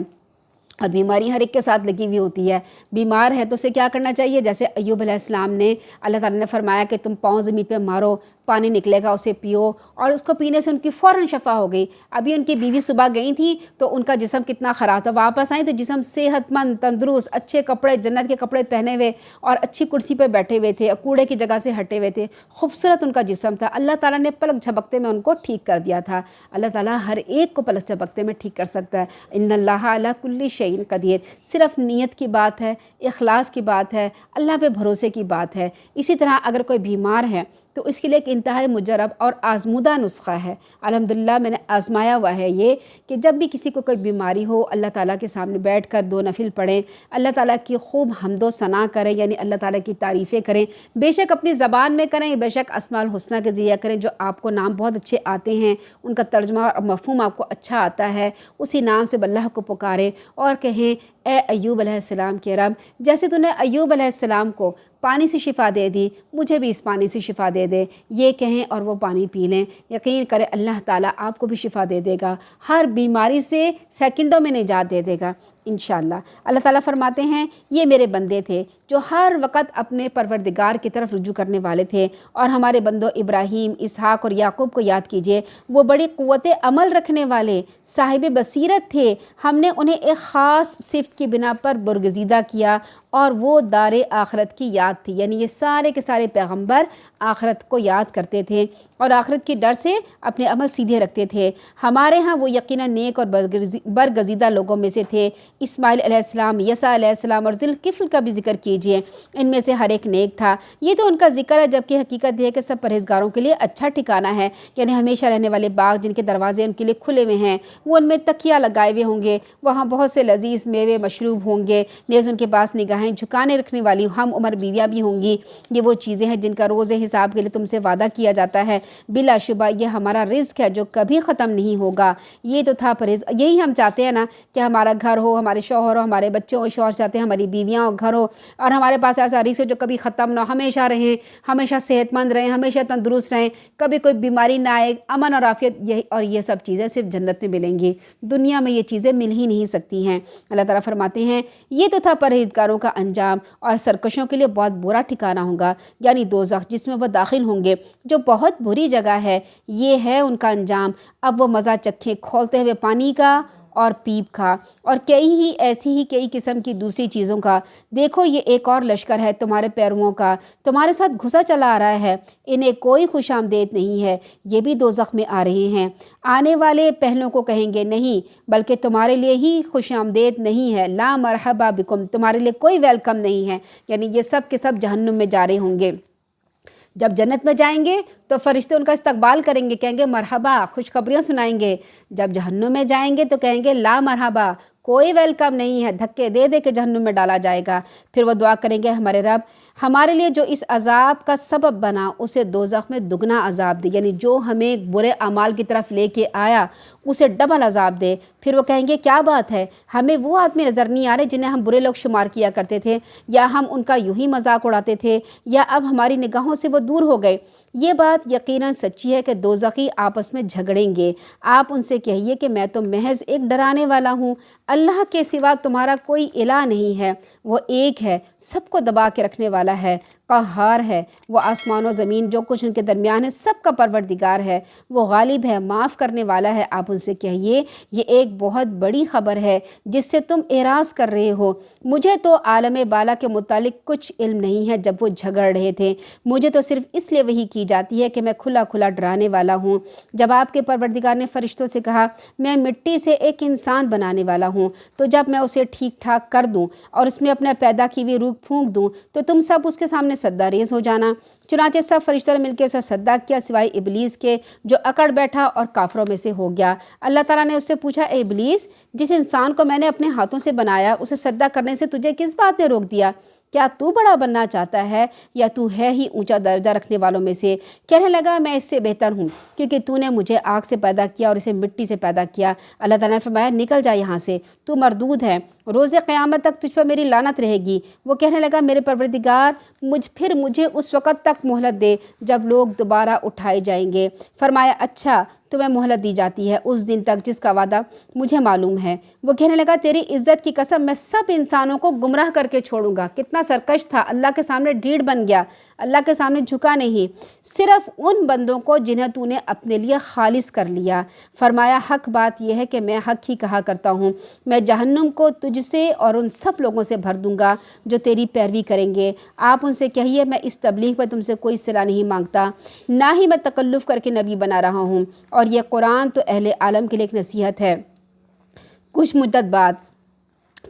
اور بیماری ہر ایک کے ساتھ لگی ہوئی ہوتی ہے، بیمار ہے تو اسے کیا کرنا چاہیے؟ جیسے ایوب علیہ السلام نے، اللہ تعالیٰ نے فرمایا کہ تم پاؤں زمین پہ مارو، پانی نکلے گا، اسے پیو، اور اس کو پینے سے ان کی فوراً شفا ہو گئی۔ ابھی ان کی بیوی صبح گئی تھی تو ان کا جسم کتنا خراب تھا، واپس آئیں تو جسم صحت مند، تندرست، اچھے کپڑے، جنت کے کپڑے پہنے ہوئے اور اچھی کرسی پہ بیٹھے ہوئے تھے، کوڑے کی جگہ سے ہٹے ہوئے تھے، خوبصورت ان کا جسم تھا۔ اللہ تعالیٰ نے پلک جھپکتے میں ان کو ٹھیک کر دیا تھا۔ اللہ تعالیٰ ہر ایک کو پلک جھپکتے میں ٹھیک کر سکتا ہے۔ ان اللہ علی کل شیء قدیر۔ صرف نیت کی بات ہے، اخلاص کی بات ہے، اللہ پہ بھروسے کی بات ہے۔ اسی طرح اگر کوئی بیمار ہے تو اس کے لیے ایک انتہائی مجرب اور آزمودہ نسخہ ہے۔ الحمدللہ میں نے آزمایا ہوا ہے یہ کہ جب بھی کسی کو کوئی بیماری ہو، اللہ تعالیٰ کے سامنے بیٹھ کر 2 نفل پڑھیں، اللہ تعالیٰ کی خوب حمد و ثنا کریں، یعنی اللہ تعالیٰ کی تعریفیں کریں، بے شک اپنی زبان میں کریں، بے شک اسماء الحسنہ کے ذریعہ کریں، جو آپ کو نام بہت اچھے آتے ہیں، ان کا ترجمہ اور مفہوم آپ کو اچھا آتا ہے، اسی نام سے اللہ کو پکاریں اور کہیں اے ایوب علیہ السلام کے رب، جیسے تو نے ایوب علیہ السلام کو پانی سے شفا دے دی، مجھے بھی اس پانی سے شفا دے دے، یہ کہیں اور وہ پانی پی لیں۔ یقین کریں اللہ تعالیٰ آپ کو بھی شفا دے دے گا، ہر بیماری سے سیکنڈوں میں نجات دے دے گا انشاءاللہ۔ اللہ تعالیٰ فرماتے ہیں یہ میرے بندے تھے جو ہر وقت اپنے پروردگار کی طرف رجوع کرنے والے تھے، اور ہمارے بندوں ابراہیم، اسحاق اور یعقوب کو یاد کیجئے، وہ بڑی قوت عمل رکھنے والے صاحب بصیرت تھے۔ ہم نے انہیں ایک خاص صفت کی بنا پر برگزیدہ کیا، اور وہ دار آخرت کی یاد تھی، یعنی یہ سارے کے سارے پیغمبر آخرت کو یاد کرتے تھے اور آخرت کے ڈر سے اپنے عمل سیدھے رکھتے تھے۔ ہمارے ہاں وہ یقیناً نیک اور برگزیدہ لوگوں میں سے تھے۔ اسماعیل علیہ السلام، یسع علیہ السلام اور ذوالکفل کا بھی ذکر کیجئے، ان میں سے ہر ایک نیک تھا۔ یہ تو ان کا ذکر ہے، جبکہ حقیقت یہ ہے کہ سب پرہیزگاروں کے لیے اچھا ٹھکانہ ہے، یعنی ہمیشہ رہنے والے باغ جن کے دروازے ان کے لیے کھلے ہوئے ہیں، وہ ان میں تکیہ لگائے ہوئے ہوں گے، وہاں بہت سے لذیذ میوے مشروب ہوں گے، نیز ان کے پاس نگاہیں جھکانے رکھنے والی ہم عمر بیویاں بھی ہوں گی۔ یہ وہ چیزیں ہیں جن کا روز حساب کے لیے تم سے وعدہ کیا جاتا ہے، بلا شبہ یہ ہمارا رزق ہے جو کبھی ختم نہیں ہوگا۔ یہ تو تھا پرہیز، یہی ہم چاہتے ہیں نا کہ ہمارا گھر ہو، ہمارے شوہر ہو، ہمارے بچوں ہو، شوہر چاہتے ہیں ہماری بیویاں ہو، گھر ہو، اور ہمارے پاس ایسا رزق ہے جو کبھی ختم نہ ہو، ہمیشہ رہیں، ہمیشہ صحت مند رہیں، ہمیشہ تندرست رہیں، کبھی کوئی بیماری نہ آئے، امن اور عافیت، یہی اور یہ سب چیزیں صرف جنت میں ملیں گی، دنیا میں یہ چیزیں مل ہی نہیں سکتی ہیں۔ اللہ تعالیٰ فرماتے ہیں یہ تو تھا پرہیزگاروں کا انجام، اور سرکشوں کے لیے بہت برا ٹھکانہ ہوگا، یعنی دوزخ جس میں وہ داخل ہوں گے، جو بہت بری جگہ ہے، یہ ہے ان کا انجام۔ اب وہ مزہ چکھیں کھولتے ہوئے پانی کا اور پیپ کا، اور کئی قسم کی دوسری چیزوں کا۔ دیکھو یہ ایک اور لشکر ہے تمہارے پیرووں کا، تمہارے ساتھ گھسا چلا آ رہا ہے، انہیں کوئی خوش آمدید نہیں ہے، یہ بھی دوزخ میں آ رہے ہیں۔ آنے والے پہلوں کو کہیں گے نہیں، بلکہ تمہارے لیے ہی خوش آمدید نہیں ہے، لا مرحبا بکم، تمہارے لیے کوئی ویلکم نہیں ہے، یعنی یہ سب کے سب جہنم میں جا رہے ہوں گے۔ جب جنت میں جائیں گے تو فرشتے ان کا استقبال کریں گے، کہیں گے مرحبا، خوشخبریاں سنائیں گے۔ جب جہنم میں جائیں گے تو کہیں گے لا مرحبا، کوئی ویلکم نہیں ہے، دھکے دے دے کے جہنم میں ڈالا جائے گا۔ پھر وہ دعا کریں گے ہمارے رب ہمارے لیے جو اس عذاب کا سبب بنا اسے دوزخ میں دگنا عذاب دے، یعنی جو ہمیں برے اعمال کی طرف لے کے آیا اسے ڈبل عذاب دے۔ پھر وہ کہیں گے کیا بات ہے، ہمیں وہ آدمی نظر نہیں آ رہے جنہیں ہم برے لوگ شمار کیا کرتے تھے، یا ہم ان کا یوں ہی مذاق اڑاتے تھے، یا اب ہماری نگاہوں سے وہ دور ہو گئے۔ یہ بات یقیناً سچی ہے کہ دوزخی آپس میں جھگڑیں گے۔ آپ ان سے کہیے کہ میں تو محض ایک ڈرانے والا ہوں، اللہ کے سوا تمہارا کوئی الہ نہیں ہے، وہ ایک ہے، سب کو دبا کے رکھنے والا ہے، قہار ہے، وہ آسمان و زمین جو کچھ ان کے درمیان ہے سب کا پروردگار ہے، وہ غالب ہے، معاف کرنے والا ہے۔ آپ ان سے کہیے یہ ایک بہت بڑی خبر ہے جس سے تم اعراض کر رہے ہو۔ مجھے تو عالم بالا کے متعلق کچھ علم نہیں ہے جب وہ جھگڑ رہے تھے، مجھے تو صرف اس لیے وحی کی جاتی ہے کہ میں کھلا کھلا ڈرانے والا ہوں۔ جب آپ کے پروردگار نے فرشتوں سے کہا میں مٹی سے ایک انسان بنانے والا ہوں، تو جب میں اسے ٹھیک ٹھاک کر دوں اور اس میں اپنا پیدا کی ہوئی روح پھونک دوں تو تم سب اس کے سامنے سجدہ ریز ہو جانا۔ چنانچہ سب فرشتوں نے مل کے اسے سجدہ کیا سوائے ابلیس کے جو اکڑ بیٹھا اور کافروں میں سے ہو گیا۔ اللہ تعالیٰ نے اس سے پوچھا اے ابلیس، جس انسان کو میں نے اپنے ہاتھوں سے بنایا اسے سجدہ کرنے سے تجھے کس بات نے روک دیا؟ کیا تو بڑا بننا چاہتا ہے یا تو ہے ہی اونچا درجہ رکھنے والوں میں سے؟ کہنے لگا میں اس سے بہتر ہوں کیونکہ تو نے مجھے آگ سے پیدا کیا اور اسے مٹی سے پیدا کیا۔ اللہ تعالیٰ نے فرمایا نکل جا یہاں سے، تو مردود ہے، روز قیامت تک تجھ پر میری لعنت رہے گی۔ وہ کہنے لگا میرے پروردگار مجھے اس وقت تک مہلت دے جب لوگ دوبارہ اٹھائے جائیں گے۔ فرمایا اچھا تمہیں مہلت دی جاتی ہے اس دن تک جس کا وعدہ مجھے معلوم ہے۔ وہ کہنے لگا تیری عزت کی قسم میں سب انسانوں کو گمراہ کر کے چھوڑوں گا۔ کتنا سرکش تھا، اللہ کے سامنے ڈھیڑ بن گیا، اللہ کے سامنے جھکا نہیں، صرف ان بندوں کو جنہیں تو نے اپنے لیے خالص کر لیا۔ فرمایا حق بات یہ ہے کہ میں حق ہی کہا کرتا ہوں، میں جہنم کو تجھ سے اور ان سب لوگوں سے بھر دوں گا جو تیری پیروی کریں گے۔ آپ ان سے کہیے میں اس تبلیغ پر تم سے کوئی صلہ نہیں مانگتا، نہ ہی میں تکلف کر کے نبی بنا رہا ہوں، اور یہ قرآن تو اہل عالم کے لیے ایک نصیحت ہے۔ کچھ مدت بعد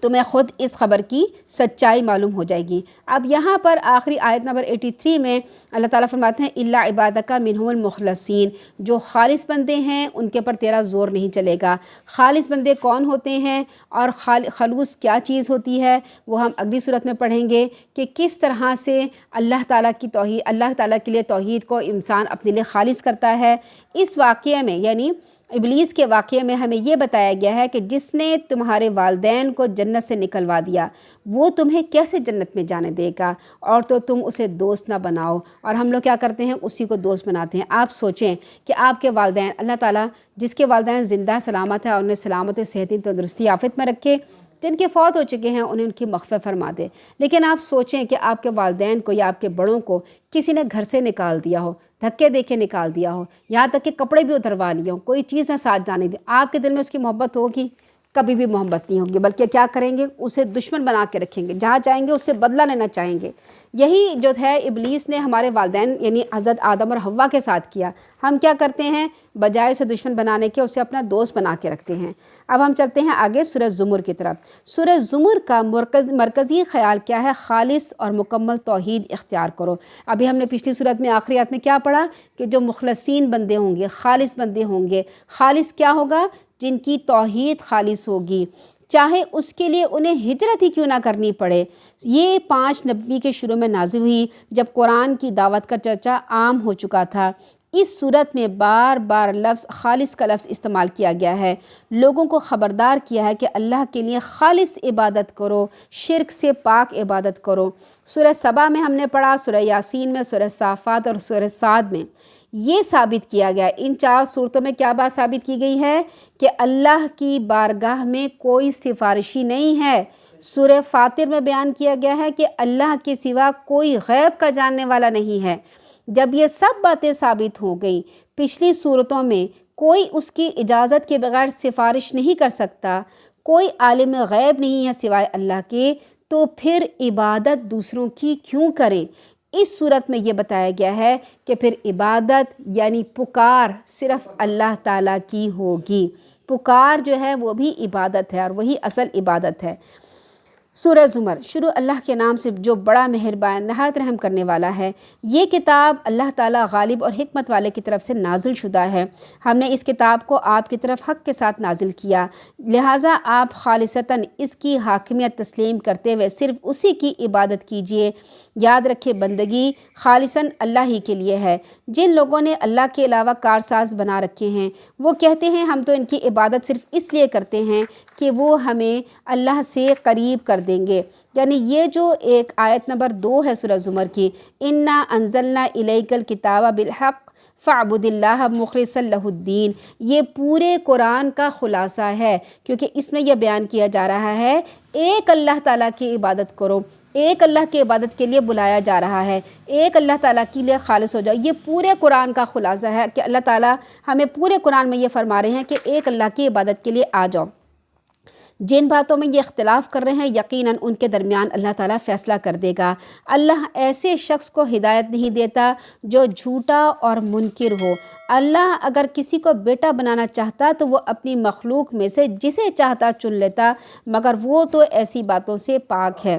تمہیں خود اس خبر کی سچائی معلوم ہو جائے گی۔ اب یہاں پر آخری آیت نمبر 83 میں اللہ تعالیٰ فرماتے ہیں الا عبادک منہم المخلصین، جو خالص بندے ہیں ان کے پر تیرا زور نہیں چلے گا۔ خالص بندے کون ہوتے ہیں اور خلوص کیا چیز ہوتی ہے وہ ہم اگلی صورت میں پڑھیں گے کہ کس طرح سے اللہ تعالیٰ کے لیے توحید کو انسان اپنے لیے خالص کرتا ہے۔ اس واقعے میں یعنی ابلیس کے واقعے میں ہمیں یہ بتایا گیا ہے کہ جس نے تمہارے والدین کو جنت سے نکلوا دیا وہ تمہیں کیسے جنت میں جانے دے گا، اور تو تم اسے دوست نہ بناؤ۔ اور ہم لوگ کیا کرتے ہیں، اسی کو دوست بناتے ہیں۔ آپ سوچیں کہ آپ کے والدین، اللہ تعالیٰ جس کے والدین زندہ سلامت ہے اور انہیں سلامت صحت تندرستی عافیت میں رکھے، جن کے فوت ہو چکے ہیں انہیں ان کی مغفرت فرما دے۔ لیکن آپ سوچیں کہ آپ کے والدین کو یا آپ کے بڑوں کو کسی نے گھر سے نکال دیا ہو، دھکے دے کے نکال دیا ہو، یہاں تک کہ کپڑے بھی اتروا لیے ہوں، کوئی چیز نہ ساتھ جانے دے، آپ کے دل میں اس کی محبت ہوگی؟ کبھی بھی محبت نہیں ہوگی، بلکہ کیا کریں گے، اسے دشمن بنا کے رکھیں گے، جہاں جائیں گے اس سے بدلہ لینا چاہیں گے۔ یہی جو ہے ابلیس نے ہمارے والدین یعنی حضرت آدم اور حوا کے ساتھ کیا۔ ہم کیا کرتے ہیں، بجائے اسے دشمن بنانے کے اسے اپنا دوست بنا کے رکھتے ہیں۔ اب ہم چلتے ہیں آگے سورہ زمر کی طرف۔ سورہ زمر کا مرکزی خیال کیا ہے، خالص اور مکمل توحید اختیار کرو۔ ابھی ہم نے پچھلی صورت میں آخری آیت میں کیا پڑھا کہ جو مخلصین بندے ہوں گے، خالص بندے ہوں گے۔ خالص کیا ہوگا، جن کی توحید خالص ہوگی، چاہے اس کے لیے انہیں ہجرت ہی کیوں نہ کرنی پڑے۔ یہ 5 نبوی کے شروع میں نازل ہوئی جب قرآن کی دعوت کا چرچا عام ہو چکا تھا۔ اس صورت میں بار بار لفظ خالص کا لفظ استعمال کیا گیا ہے، لوگوں کو خبردار کیا ہے کہ اللہ کے لیے خالص عبادت کرو، شرک سے پاک عبادت کرو۔ سورہ سبا میں ہم نے پڑھا، سورہ یاسین میں، سورہ صافات اور سورہ صاد میں یہ ثابت کیا گیا ہے۔ ان 4 صورتوں میں کیا بات ثابت کی گئی ہے کہ اللہ کی بارگاہ میں کوئی سفارشی نہیں ہے۔ سورہ فاطر میں بیان کیا گیا ہے کہ اللہ کے سوا کوئی غیب کا جاننے والا نہیں ہے۔ جب یہ سب باتیں ثابت ہو گئی، پچھلی صورتوں میں کوئی اس کی اجازت کے بغیر سفارش نہیں کر سکتا، کوئی عالم غیب نہیں ہے سوائے اللہ کے، تو پھر عبادت دوسروں کی کیوں کرے؟ اس صورت میں یہ بتایا گیا ہے کہ پھر عبادت یعنی پکار صرف اللہ تعالیٰ کی ہوگی۔ پکار جو ہے وہ بھی عبادت ہے اور وہی اصل عبادت ہے۔ سورہ زمر شروع اللہ کے نام سے جو بڑا مہربان نہایت رحم کرنے والا ہے۔ یہ کتاب اللہ تعالیٰ غالب اور حکمت والے کی طرف سے نازل شدہ ہے۔ ہم نے اس کتاب کو آپ کی طرف حق کے ساتھ نازل کیا، لہٰذا آپ خالصتاً اس کی حاکمیت تسلیم کرتے ہوئے صرف اسی کی عبادت کیجیے۔ یاد رکھے بندگی خالصاً اللہ ہی کے لیے ہے۔ جن لوگوں نے اللہ کے علاوہ کارساز بنا رکھے ہیں وہ کہتے ہیں ہم تو ان کی عبادت صرف اس لیے کرتے ہیں کہ وہ ہمیں اللہ سے قریب کر دیں گے۔ یعنی یہ جو ایک آیت نمبر 2 ہے سورہ زمر کی، انا انزلنا الیک الکتاب بالحق، فَاعْبُدِ اللَّهَ مُخْلِصًا لَهُ الدِّينَ۔ یہ پورے قرآن کا خلاصہ ہے، کیونکہ اس میں یہ بیان کیا جا رہا ہے ایک اللہ تعالیٰ کی عبادت کرو، ایک اللہ کی عبادت کے لیے بلایا جا رہا ہے، ایک اللہ تعالیٰ کے لیے خالص ہو جاؤ۔ یہ پورے قرآن کا خلاصہ ہے کہ اللہ تعالیٰ ہمیں پورے قرآن میں یہ فرما رہے ہیں کہ ایک اللہ کی عبادت کے لیے آ جاؤ۔ جن باتوں میں یہ اختلاف کر رہے ہیں یقیناً ان کے درمیان اللہ تعالیٰ فیصلہ کر دے گا۔ اللہ ایسے شخص کو ہدایت نہیں دیتا جو جھوٹا اور منکر ہو۔ اللہ اگر کسی کو بیٹا بنانا چاہتا تو وہ اپنی مخلوق میں سے جسے چاہتا چن لیتا، مگر وہ تو ایسی باتوں سے پاک ہے۔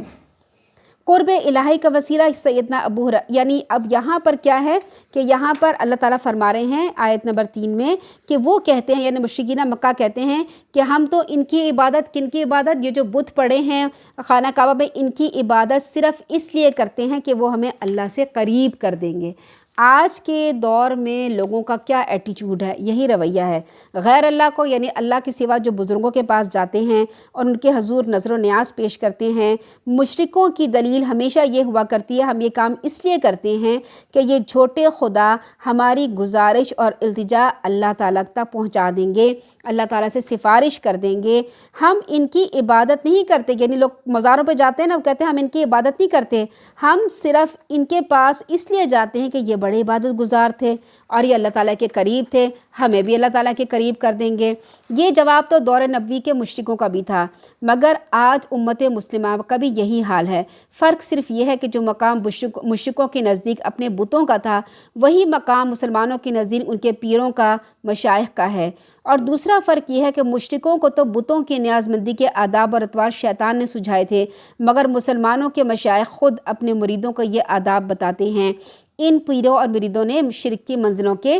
قرب الہی کا وسیلہ سیدنا ابو ہریرہ، یعنی اب یہاں پر کیا ہے کہ یہاں پر اللہ تعالیٰ فرما رہے ہیں آیت نمبر 3 میں کہ وہ کہتے ہیں، یعنی مشرکین مکہ کہتے ہیں کہ ہم تو ان کی عبادت، کن کی عبادت؟ یہ جو بت پڑے ہیں خانہ کعبہ میں، ان کی عبادت صرف اس لیے کرتے ہیں کہ وہ ہمیں اللہ سے قریب کر دیں گے۔ آج کے دور میں لوگوں کا کیا ایٹیچیوڈ ہے؟ یہی رویہ ہے۔ غیر اللہ کو، یعنی اللہ کے سوا جو بزرگوں کے پاس جاتے ہیں اور ان کے حضور نظر و نیاز پیش کرتے ہیں، مشرکوں کی دلیل ہمیشہ یہ ہوا کرتی ہے ہم یہ کام اس لیے کرتے ہیں کہ یہ چھوٹے خدا ہماری گزارش اور التجا اللہ تعالیٰ تک پہنچا دیں گے، اللہ تعالیٰ سے سفارش کر دیں گے۔ ہم ان کی عبادت نہیں کرتے، یعنی لوگ مزاروں پہ جاتے ہیں نا، وہ کہتے ہیں ہم ان کی عبادت نہیں کرتے، ہم صرف ان کے پاس اس لیے جاتے ہیں کہ یہ بڑے عبادت گزار تھے اور یہ اللہ تعالیٰ کے قریب تھے، ہمیں بھی اللہ تعالیٰ کے قریب کر دیں گے۔ یہ جواب تو دور نبوی کے مشرکوں کا بھی تھا، مگر آج امت مسلمہ کا بھی یہی حال ہے۔ فرق صرف یہ ہے کہ جو مقام مشرکوں کے نزدیک اپنے بتوں کا تھا، وہی مقام مسلمانوں کے نزدیک ان کے پیروں کا، مشائخ کا ہے۔ اور دوسرا فرق یہ ہے کہ مشرکوں کو تو بتوں کی نیاز مندی کے آداب اور اطوار شیطان نے سجھائے تھے، مگر مسلمانوں کے مشائخ خود اپنے مریدوں کو یہ آداب بتاتے ہیں۔ ان پیروں اور مریدوں نے شرک کی منزلوں کے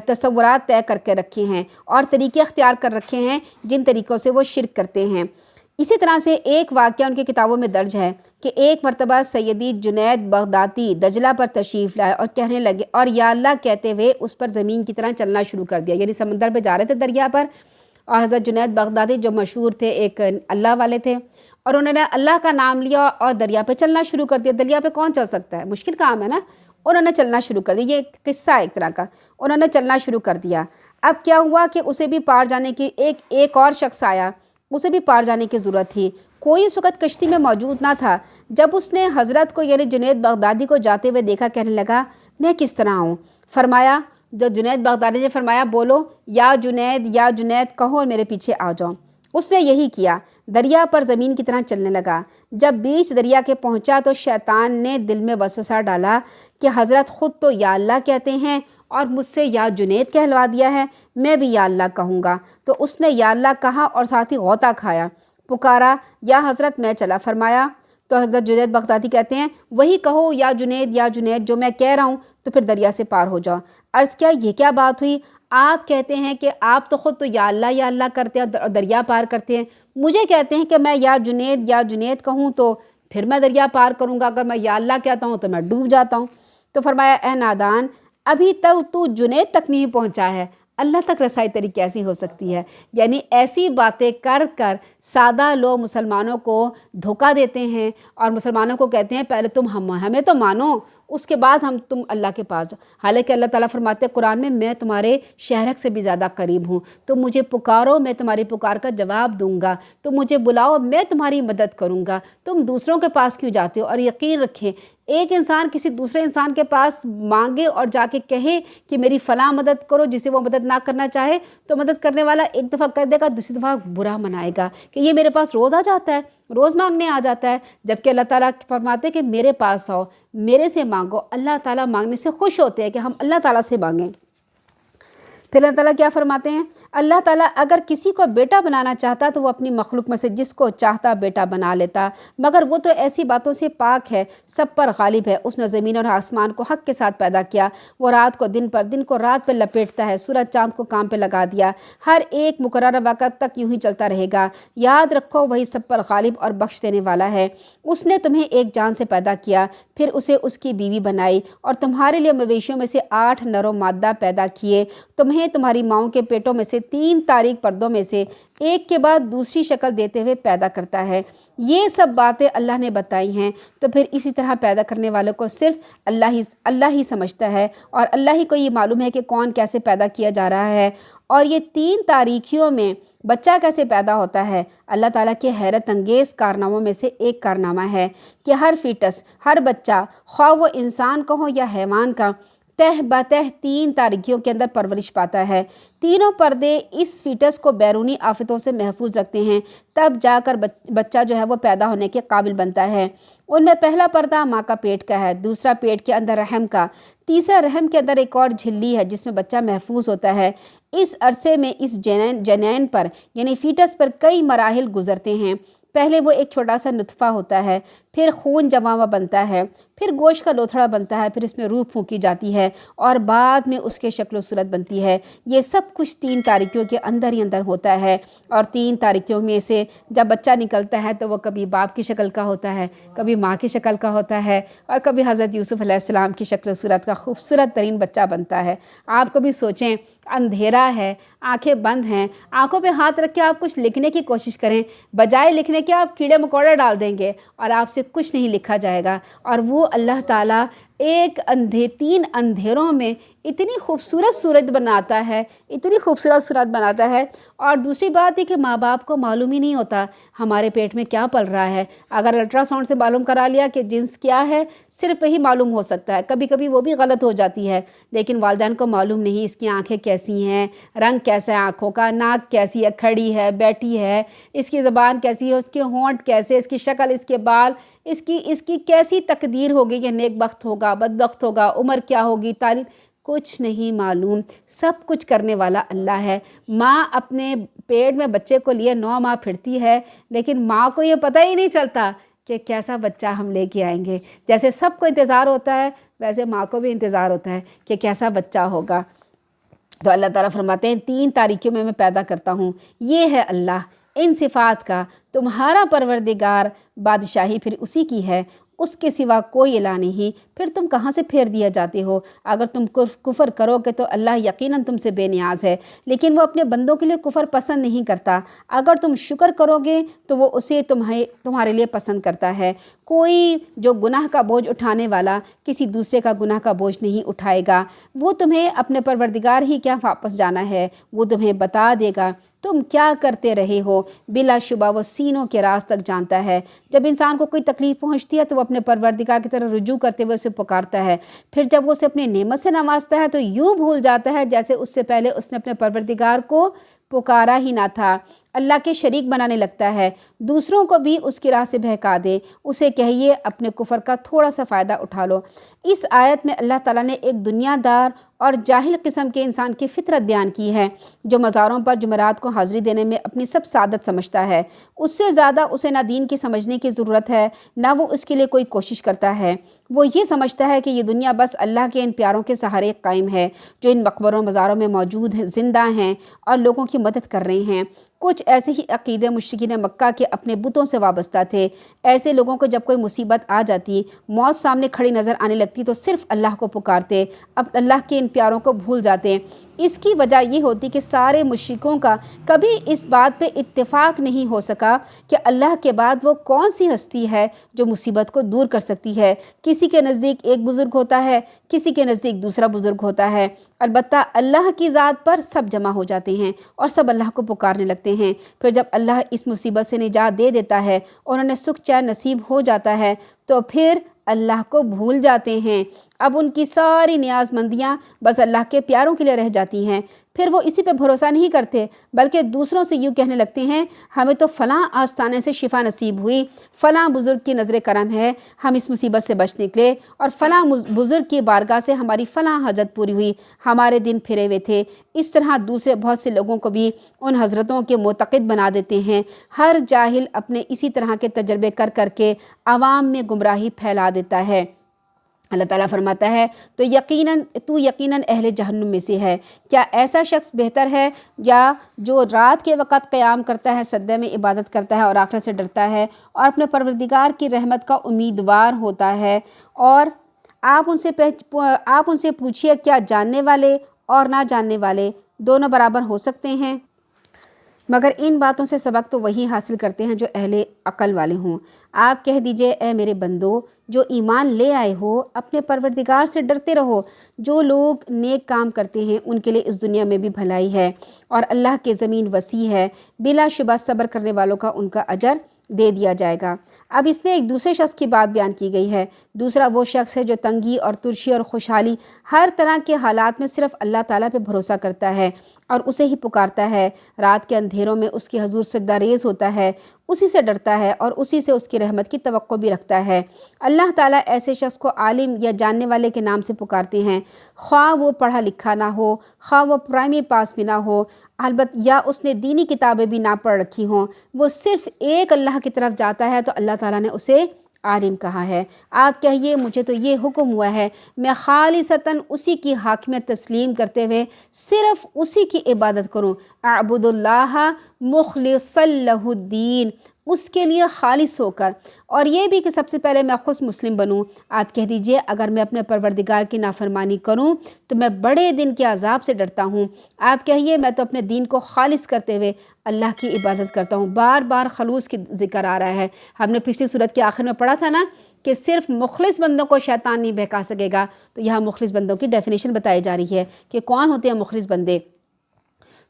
تصورات طے کر کے رکھے ہیں اور طریقے اختیار کر رکھے ہیں جن طریقوں سے وہ شرک کرتے ہیں۔ اسی طرح سے ایک واقعہ ان کی کتابوں میں درج ہے کہ ایک مرتبہ سیدی جنید بغدادی دجلہ پر تشریف لائے اور کہنے لگے، اور یا اللہ کہتے ہوئے اس پر زمین کی طرح چلنا شروع کر دیا، یعنی سمندر پہ جا رہے تھے دریا پر، اور حضرت جنید بغدادی جو مشہور تھے، ایک اللہ والے تھے، اور انہوں نے اللہ کا نام لیا اور دریا پہ چلنا شروع کر دیا۔ دریا پہ کون چل سکتا ہے؟ مشکل کام ہے نا۔ انہوں نے چلنا شروع کر دیا، یہ قصہ ایک طرح کا، انہوں نے چلنا شروع کر دیا۔ اب کیا ہوا کہ اسے بھی پار جانے کی ایک اور شخص آیا، اسے بھی پار جانے کی ضرورت تھی، کوئی اس وقت کشتی میں موجود نہ تھا۔ جب اس نے حضرت کو، یعنی جنید بغدادی کو جاتے ہوئے دیکھا، کہنے لگا میں کس طرح ہوں؟ فرمایا، جو جنید بغدادی نے فرمایا بولو یا جنید کہو اور میرے پیچھے آ جاؤ۔ اس نے یہی کیا، دریا پر زمین کی طرح چلنے لگا۔ جب بیچ دریا کے پہنچا تو شیطان نے دل میں وسوسہ ڈالا کہ حضرت خود تو یا اللہ کہتے ہیں اور مجھ سے یا جنید کہلوا دیا ہے، میں بھی یا اللہ کہوں گا۔ تو اس نے یا اللہ کہا اور ساتھ ہی غوطہ کھایا، پکارا یا حضرت میں چلا۔ فرمایا تو حضرت جنید بغدادی کہتے ہیں وہی کہو یا جنید جو میں کہہ رہا ہوں، تو پھر دریا سے پار ہو جاؤ۔ عرض کیا یہ کیا بات ہوئی؟ آپ کہتے ہیں کہ آپ تو خود تو یا اللہ کرتے ہیں اور دریا پار کرتے ہیں، مجھے کہتے ہیں کہ میں یا جنید کہوں تو پھر میں دریا پار کروں گا، اگر میں یا اللہ کہتا ہوں تو میں ڈوب جاتا ہوں۔ تو فرمایا اے نادان، ابھی تک تو جنید تک نہیں پہنچا ہے، اللہ تک رسائی تیری کیسی ہو سکتی ہے؟ یعنی ایسی باتیں کر کر سادہ لوگ مسلمانوں کو دھوکہ دیتے ہیں اور مسلمانوں کو کہتے ہیں پہلے تم ہمیں تو مانو، اس کے بعد تم اللہ کے پاس جاؤ۔ حالانکہ اللہ تعالیٰ فرماتے ہیں قرآن میں تمہارے شہرک سے بھی زیادہ قریب ہوں، تم مجھے پکارو میں تمہاری پکار کا جواب دوں گا، تم مجھے بلاؤ میں تمہاری مدد کروں گا، تم دوسروں کے پاس کیوں جاتے ہو؟ اور یقین رکھیں ایک انسان کسی دوسرے انسان کے پاس مانگے اور جا کے کہے کہ میری فلاں مدد کرو، جسے وہ مدد نہ کرنا چاہے، تو مدد کرنے والا ایک دفعہ کر دے گا، دوسری دفعہ برا منائے گا کہ یہ میرے پاس روز آ جاتا ہے، روز مانگنے آ جاتا ہے، جبکہ اللہ تعالیٰ فرماتے ہیں کہ میرے پاس آؤ، میرے سے مانگو۔ اللہ تعالیٰ مانگنے سے خوش ہوتے ہیں کہ ہم اللہ تعالیٰ سے مانگیں۔ پھر اللہ تعالیٰ کیا فرماتے ہیں؟ اللہ تعالیٰ اگر کسی کو بیٹا بنانا چاہتا تو وہ اپنی مخلوق میں سے جس کو چاہتا بیٹا بنا لیتا، مگر وہ تو ایسی باتوں سے پاک ہے، سب پر غالب ہے۔ اس نے زمین اور آسمان کو حق کے ساتھ پیدا کیا، وہ رات کو دن پر، دن کو رات پہ لپیٹتا ہے، سورج چاند کو کام پہ لگا دیا، ہر ایک مقررہ وقت تک یوں ہی چلتا رہے گا۔ یاد رکھو وہی سب پر غالب اور بخش دینے والا ہے۔ اس نے تمہیں ایک جان سے پیدا کیا، پھر اسے اس کی بیوی بنائی اور تمہارے لیے مویشیوں میں سے 8 نر و مادہ پیدا کیے، تمہیں تمہیں تمہاری ماؤں کے پیٹوں میں سے 3 تاریک پردوں میں سے ایک کے بعد دوسری شکل دیتے ہوئے پیدا کرتا ہے۔ یہ سب باتیں اللہ نے بتائی ہیں، تو پھر اسی طرح پیدا کرنے والوں کو صرف اللہ ہی سمجھتا ہے، اور اللہ ہی کو یہ معلوم ہے کہ کون کیسے پیدا کیا جا رہا ہے، اور یہ 3 تاریکیوں میں بچہ کیسے پیدا ہوتا ہے۔ اللہ تعالیٰ کے حیرت انگیز کارناموں میں سے ایک کارنامہ ہے کہ ہر فیٹس، ہر بچہ، خواہ وہ انسان کا ہو یا حیوان کا، تہ بتہ 3 تاریکیوں کے اندر پرورش پاتا ہے۔ تینوں پردے اس فیٹس کو بیرونی آفتوں سے محفوظ رکھتے ہیں، تب جا کر بچہ جو ہے وہ پیدا ہونے کے قابل بنتا ہے۔ ان میں پہلا پردہ ماں کا پیٹ کا ہے، دوسرا پیٹ کے اندر رحم کا، تیسرا رحم کے اندر ایک اور جھلی ہے جس میں بچہ محفوظ ہوتا ہے۔ اس عرصے میں اس جنین پر یعنی فیٹس پر کئی مراحل گزرتے ہیں۔ پہلے وہ ایک چھوٹا سا نطفہ ہوتا ہے، پھر خون جمع ہوا بنتا ہے، پھر گوشت کا لوتھڑا بنتا ہے، پھر اس میں روح پھونکی جاتی ہے، اور بعد میں اس کے شکل و صورت بنتی ہے۔ یہ سب کچھ 3 تاریکیوں کے اندر ہی اندر ہوتا ہے، اور 3 تاریکیوں میں سے جب بچہ نکلتا ہے تو وہ کبھی باپ کی شکل کا ہوتا ہے، کبھی ماں کی شکل کا ہوتا ہے، اور کبھی حضرت یوسف علیہ السلام کی شکل و صورت کا خوبصورت ترین بچہ بنتا ہے۔ آپ کبھی سوچیں، اندھیرا ہے، آنکھیں بند ہیں، آنکھوں پہ ہاتھ رکھ کے آپ کچھ لکھنے کی کوشش کریں، بجائے لکھنے کے آپ کیڑے مکوڑے ڈال دیں گے اور آپ سے کچھ نہیں لکھا جائے گا۔ اور وہ اللہ تعالیٰ 3 اندھیروں میں اتنی خوبصورت صورت بناتا ہے، اتنی خوبصورت صورت بناتا ہے۔ اور دوسری بات ہے کہ ماں باپ کو معلوم ہی نہیں ہوتا ہمارے پیٹ میں کیا پل رہا ہے۔ اگر الٹرا ساؤنڈ سے معلوم کرا لیا کہ جنس کیا ہے، صرف وہی معلوم ہو سکتا ہے، کبھی کبھی وہ بھی غلط ہو جاتی ہے، لیکن والدین کو معلوم نہیں اس کی آنکھیں کیسی ہیں، رنگ کیسا ہے آنکھوں کا، ناک کیسی ہے، کھڑی ہے، بیٹھی ہے، اس کی زبان کیسی ہے، اس کے ہونٹ کیسے، اس کی شکل، اس کے بال، اس کی کیسی تقدیر ہوگی، یہ نیک بخت ہوگا، بدبخت ہوگا، عمر کیا ہوگی، تعلیم، کچھ نہیں معلوم۔ سب کچھ کرنے والا اللہ ہے۔ ماں اپنے پیٹ میں بچے کو لیے 9 ماہ پھرتی ہے، لیکن ماں کو یہ پتہ ہی نہیں چلتا کہ کیسا بچہ ہم لے کے آئیں گے۔ جیسے سب کو انتظار ہوتا ہے، ویسے ماں کو بھی انتظار ہوتا ہے کہ کیسا بچہ ہوگا۔ تو اللہ تعالیٰ فرماتے ہیں 3 تاریکیوں میں پیدا کرتا ہوں۔ یہ ہے اللہ، ان صفات کا تمہارا پروردگار، بادشاہی پھر اسی کی ہے، اس کے سوا کوئی الہ نہیں، پھر تم کہاں سے پھیر دیا جاتے ہو؟ اگر تم کفر کرو گے تو اللہ یقیناً تم سے بے نیاز ہے، لیکن وہ اپنے بندوں کے لیے کفر پسند نہیں کرتا۔ اگر تم شکر کرو گے تو وہ اسے تمہارے لیے پسند کرتا ہے۔ کوئی جو گناہ کا بوجھ اٹھانے والا کسی دوسرے کا گناہ کا بوجھ نہیں اٹھائے گا۔ وہ تمہیں اپنے پروردگار ہی کیا واپس جانا ہے، وہ تمہیں بتا دے گا تم کیا کرتے رہے ہو۔ بلا شبہ وہ سینوں کے راز تک جانتا ہے۔ جب انسان کو کوئی تکلیف پہنچتی ہے تو وہ اپنے پروردگار کی طرف رجوع کرتے ہوئے اسے پکارتا ہے، پھر جب وہ اسے اپنے نعمت سے نوازتا ہے تو یوں بھول جاتا ہے جیسے اس سے پہلے اس نے اپنے پروردگار کو پکارا ہی نہ تھا۔ اللہ کے شریک بنانے لگتا ہے، دوسروں کو بھی اس کی راہ سے بہکا دے۔ اسے کہیے اپنے کفر کا تھوڑا سا فائدہ اٹھا لو۔ اس آیت میں اللہ تعالیٰ نے ایک دنیا دار اور جاہل قسم کے انسان کی فطرت بیان کی ہے، جو مزاروں پر جمعرات کو حاضری دینے میں اپنی سب سعادت سمجھتا ہے۔ اس سے زیادہ اسے نہ دین کی سمجھنے کی ضرورت ہے، نہ وہ اس کے لیے کوئی کوشش کرتا ہے۔ وہ یہ سمجھتا ہے کہ یہ دنیا بس اللہ کے ان پیاروں کے سہارے قائم ہے، جو ان مقبروں مزاروں میں موجود ہیں، زندہ ہیں اور لوگوں کی مدد کر رہے ہیں۔ کچھ ایسے ہی عقیدے مشرکین مکہ کے اپنے بتوں سے وابستہ تھے۔ ایسے لوگوں کو جب کوئی مصیبت آ جاتی، موت سامنے کھڑی نظر آنے لگتی تو صرف اللہ کو پکارتے، اب اللہ کے ان پیاروں کو بھول جاتے۔ اس کی وجہ یہ ہوتی کہ سارے مشرکوں کا کبھی اس بات پہ اتفاق نہیں ہو سکا کہ اللہ کے بعد وہ کون سی ہستی ہے جو مصیبت کو دور کر سکتی ہے۔ کسی کے نزدیک ایک بزرگ ہوتا ہے، کسی کے نزدیک دوسرا بزرگ ہوتا ہے، البتہ اللہ کی ذات پر سب جمع ہو جاتے ہیں اور سب اللہ کو پکارنے لگتے ہیں۔ پھر جب اللہ اس مصیبت سے نجات دے دیتا ہے اور انہیں سکھ چین نصیب ہو جاتا ہے تو پھر اللہ کو بھول جاتے ہیں۔ اب ان کی ساری نیاز مندیاں بس اللہ کے پیاروں کے لیے رہ جاتی ہیں۔ پھر وہ اسی پہ بھروسہ نہیں کرتے بلکہ دوسروں سے یوں کہنے لگتے ہیں، ہمیں تو فلاں آستانے سے شفا نصیب ہوئی، فلاں بزرگ کی نظر کرم ہے، ہم اس مصیبت سے بچ نکلے، اور فلاں بزرگ کی بارگاہ سے ہماری فلاں حاجت پوری ہوئی، ہمارے دن پھرے ہوئے تھے۔ اس طرح دوسرے بہت سے لوگوں کو بھی ان حضرتوں کے معتقد بنا دیتے ہیں۔ ہر جاہل اپنے اسی طرح کے تجربے کر کر کے عوام میں گمراہی پھیلا دیتا ہے۔ اللہ تعالیٰ فرماتا ہے تو یقیناً اہل جہنم میں سے ہے۔ کیا ایسا شخص بہتر ہے یا جو رات کے وقت قیام کرتا ہے، سجدے میں عبادت کرتا ہے اور آخرت سے ڈرتا ہے اور اپنے پروردگار کی رحمت کا امیدوار ہوتا ہے؟ اور آپ ان سے پوچھئے کیا جاننے والے اور نہ جاننے والے دونوں برابر ہو سکتے ہیں، مگر ان باتوں سے سبق تو وہی حاصل کرتے ہیں جو اہل عقل والے ہوں۔ آپ کہہ دیجئے اے میرے بندو جو ایمان لے آئے ہو، اپنے پروردگار سے ڈرتے رہو۔ جو لوگ نیک کام کرتے ہیں ان کے لیے اس دنیا میں بھی بھلائی ہے، اور اللہ کی زمین وسیع ہے، بلا شبہ صبر کرنے والوں کا ان کا اجر دے دیا جائے گا۔ اب اس میں ایک دوسرے شخص کی بات بیان کی گئی ہے۔ دوسرا وہ شخص ہے جو تنگی اور ترشی اور خوشحالی ہر طرح کے حالات میں صرف اللہ تعالیٰ پہ بھروسہ کرتا ہے اور اسے ہی پکارتا ہے، رات کے اندھیروں میں اس کی حضور سجدہ ریز ہوتا ہے، اسی سے ڈرتا ہے اور اسی سے اس کی رحمت کی توقع بھی رکھتا ہے۔ اللہ تعالیٰ ایسے شخص کو عالم یا جاننے والے کے نام سے پکارتے ہیں، خواہ وہ پڑھا لکھا نہ ہو، خواہ وہ پرائمری پاس بھی نہ ہو، البتہ یا اس نے دینی کتابیں بھی نہ پڑھ رکھی ہوں، وہ صرف ایک اللہ کی طرف جاتا ہے تو اللہ تعالیٰ نے اسے عالم کہا ہے۔ آپ کہیے مجھے تو یہ حکم ہوا ہے میں خالصتاً اسی کی حاکمیت تسلیم کرتے ہوئے صرف اسی کی عبادت کروں، اعبد اللہ مخلصا لہ الدین، اس کے لیے خالص ہو کر، اور یہ بھی کہ سب سے پہلے میں خود مسلم بنوں۔ آپ کہہ دیجئے اگر میں اپنے پروردگار کی نافرمانی کروں تو میں بڑے دن کے عذاب سے ڈرتا ہوں۔ آپ کہیے میں تو اپنے دین کو خالص کرتے ہوئے اللہ کی عبادت کرتا ہوں۔ بار بار خلوص کی ذکر آ رہا ہے۔ ہم نے پچھلی صورت کے آخر میں پڑھا تھا نا کہ صرف مخلص بندوں کو شیطان نہیں بہکا سکے گا، تو یہاں مخلص بندوں کی ڈیفینیشن بتائی جا رہی ہے کہ کون ہوتے ہیں مخلص بندے۔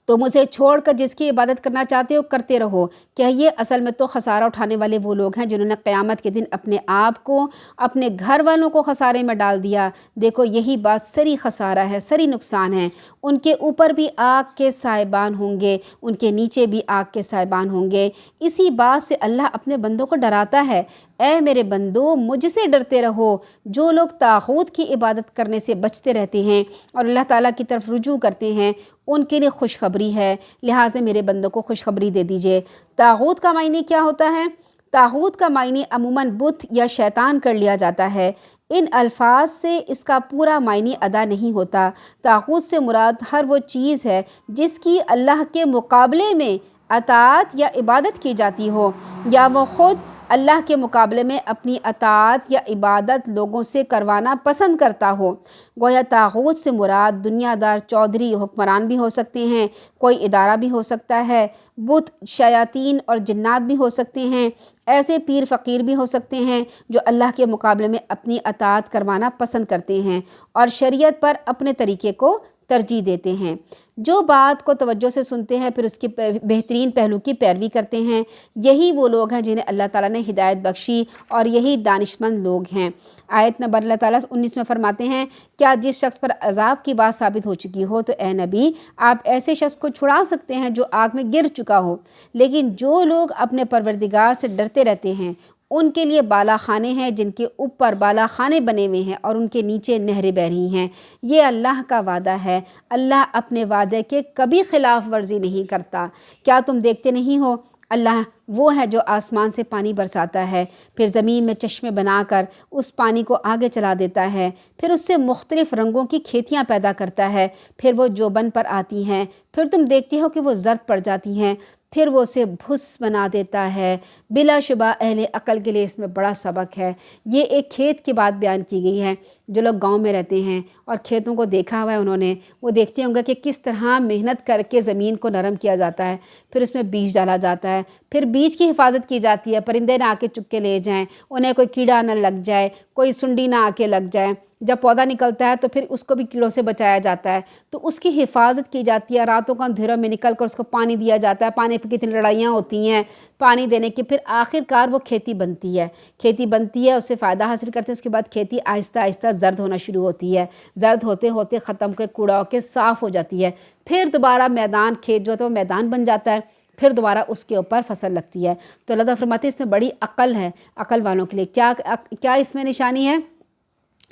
تو مجھے چھوڑ کر جس کی عبادت کرنا چاہتے ہو کرتے رہو۔ کہیے اصل میں تو خسارہ اٹھانے والے وہ لوگ ہیں جنہوں نے قیامت کے دن اپنے آپ کو، اپنے گھر والوں کو خسارے میں ڈال دیا۔ دیکھو یہی بات سری خسارہ ہے، سری نقصان ہے۔ ان کے اوپر بھی آگ کے سائبان ہوں گے، ان کے نیچے بھی آگ کے سائبان ہوں گے۔ اسی بات سے اللہ اپنے بندوں کو ڈراتا ہے، اے میرے بندو مجھ سے ڈرتے رہو۔ جو لوگ طاغوت کی عبادت کرنے سے بچتے رہتے ہیں اور اللہ تعالیٰ کی طرف رجوع کرتے ہیں ان کے لیے خوشخبری ہے، لہٰذا میرے بندوں کو خوشخبری دے دیجئے۔ طاغوت کا معنی کیا ہوتا ہے؟ طاغوت کا معنی عموماً بت یا شیطان کر لیا جاتا ہے۔ ان الفاظ سے اس کا پورا معنی ادا نہیں ہوتا۔ طاغوت سے مراد ہر وہ چیز ہے جس کی اللہ کے مقابلے میں اطاعت یا عبادت کی جاتی ہو، یا وہ خود اللہ کے مقابلے میں اپنی اطاعت یا عبادت لوگوں سے کروانا پسند کرتا ہو۔ گویا طاغوت سے مراد دنیا دار چودھری حکمران بھی ہو سکتے ہیں، کوئی ادارہ بھی ہو سکتا ہے، بت شیاطین اور جنات بھی ہو سکتے ہیں، ایسے پیر فقیر بھی ہو سکتے ہیں جو اللہ کے مقابلے میں اپنی اطاعت کروانا پسند کرتے ہیں اور شریعت پر اپنے طریقے کو ترجیح دیتے ہیں۔ جو بات کو توجہ سے سنتے ہیں پھر اس کی بہترین پہلو کی پیروی کرتے ہیں، یہی وہ لوگ ہیں جنہیں اللہ تعالیٰ نے ہدایت بخشی، اور یہی دانشمند لوگ ہیں۔ آیت نمبر اللہ تعالیٰ 19 میں فرماتے ہیں، کیا جس شخص پر عذاب کی بات ثابت ہو چکی ہو تو اے نبی آپ ایسے شخص کو چھڑا سکتے ہیں جو آگ میں گر چکا ہو، لیکن جو لوگ اپنے پروردگار سے ڈرتے رہتے ہیں ان کے لیے بالا خانے ہیں جن کے اوپر بالا خانے بنے ہوئے ہیں اور ان کے نیچے نہریں بہہ رہی ہیں۔ یہ اللہ کا وعدہ ہے، اللہ اپنے وعدے کے کبھی خلاف ورزی نہیں کرتا۔ کیا تم دیکھتے نہیں ہو اللہ وہ ہے جو آسمان سے پانی برساتا ہے، پھر زمین میں چشمے بنا کر اس پانی کو آگے چلا دیتا ہے، پھر اس سے مختلف رنگوں کی کھیتیاں پیدا کرتا ہے، پھر وہ جوبن پر آتی ہیں، پھر تم دیکھتے ہو کہ وہ زرد پڑ جاتی ہیں، پھر وہ اسے بھس بنا دیتا ہے۔ بلا شبہ اہل عقل کے لیے اس میں بڑا سبق ہے۔ یہ ایک کھیت کی بات بیان کی گئی ہے۔ جو لوگ گاؤں میں رہتے ہیں اور کھیتوں کو دیکھا ہوا ہے انہوں نے، وہ دیکھتے ہوں گے کہ کس طرح محنت کر کے زمین کو نرم کیا جاتا ہے، پھر اس میں بیج ڈالا جاتا ہے، پھر بیج کی حفاظت کی جاتی ہے، پرندے نہ آ کے چگ کے لے جائیں، انہیں کوئی کیڑا نہ لگ جائے، کوئی سنڈی نہ آ کے لگ جائے۔ جب پودا نکلتا ہے تو پھر اس کو بھی کیڑوں سے بچایا جاتا ہے، تو اس کی حفاظت کی جاتی ہے۔ راتوں کا اندھیروں میں نکل کر اس کو پانی دیا جاتا ہے، پانی پہ کتنی لڑائیاں ہوتی ہیں پانی دینے کی، پھر آخر کار وہ کھیتی بنتی ہے۔ کھیتی بنتی ہے، اس سے فائدہ حاصل کرتے ہیں، اس کے بعد کھیتی آہستہ آہستہ زرد ہونا شروع ہوتی ہے، زرد ہوتے ہوتے ختم کے کوڑا ہو کے صاف ہو جاتی ہے، پھر دوبارہ میدان کھیت جو ہوتا ہے وہ میدان بن جاتا ہے، پھر دوبارہ اس کے اوپر فصل لگتی ہے۔ تو اللہ تعالیٰ فرماتے ہیں اس میں بڑی عقل ہے عقل والوں کے لیے۔ کیا اس میں نشانی ہے؟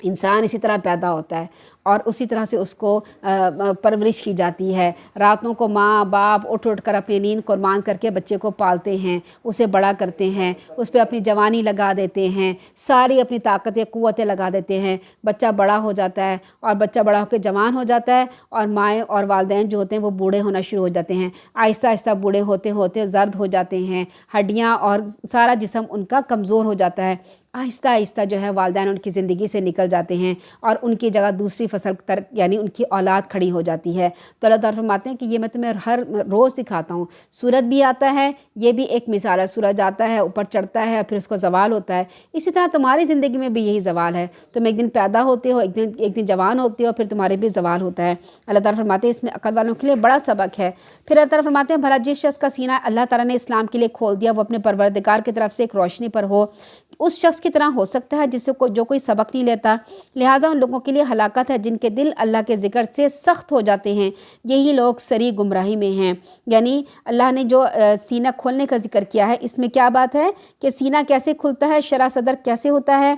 انسان اسی طرح پیدا ہوتا ہے اور اسی طرح سے اس کو پرورش کی جاتی ہے۔ راتوں کو ماں باپ اٹھ کر اپنی نیند قربان کر کے بچے کو پالتے ہیں، اسے بڑا کرتے ہیں، اس پہ اپنی جوانی لگا دیتے ہیں، ساری اپنی طاقتیں قوتیں لگا دیتے ہیں۔ بچہ بڑا ہو جاتا ہے اور بچہ بڑا ہو کے جوان ہو جاتا ہے، اور مائیں اور والدین جو ہوتے ہیں وہ بوڑھے ہونا شروع ہو جاتے ہیں۔ آہستہ آہستہ بوڑھے ہوتے ہوتے زرد ہو جاتے ہیں، ہڈیاں اور سارا جسم ان کا کمزور ہو جاتا ہے۔ آہستہ آہستہ جو ہے والدین ان کی زندگی سے نکل جاتے ہیں اور ان کی جگہ دوسری فصل تر یعنی ان کی اولاد کھڑی ہو جاتی ہے۔ تو اللہ تعالیٰ فرماتے ہیں کہ یہ میں تمہیں ہر روز دکھاتا ہوں۔ سورج بھی آتا ہے، یہ بھی ایک مثال ہے، سورج آتا ہے، اوپر چڑھتا ہے، پھر اس کو زوال ہوتا ہے۔ اسی طرح تمہاری زندگی میں بھی یہی زوال ہے، تم ایک دن پیدا ہوتے ہو، ایک دن جوان ہوتے ہو، پھر تمہارے بھی زوال ہوتا ہے۔ اللہ تعالیٰ فرماتے ہیں اس میں عقل والوں کے لیے بڑا سبق ہے۔ پھر اللہ تعالیٰ فرماتے ہیں بھلا جس شخص کا سینہ اللہ تعالیٰ نے اسلام کے لیے کھول دیا وہ اپنے پروردگار کی طرف سے ایک روشنی پر ہو، اس شخص کی طرح ہو سکتا ہے جو کوئی سبق نہیں لیتا۔ لہٰذا ان لوگوں کے لیے ہلاکت ہے جن کے دل اللہ کے ذکر سے سخت ہو جاتے ہیں، یہی لوگ سری گمراہی میں ہیں۔ یعنی اللہ نے جو سینہ کھولنے کا ذکر کیا ہے، اس میں کیا بات ہے کہ سینہ کیسے کھلتا ہے، شرح صدر کیسے ہوتا ہے؟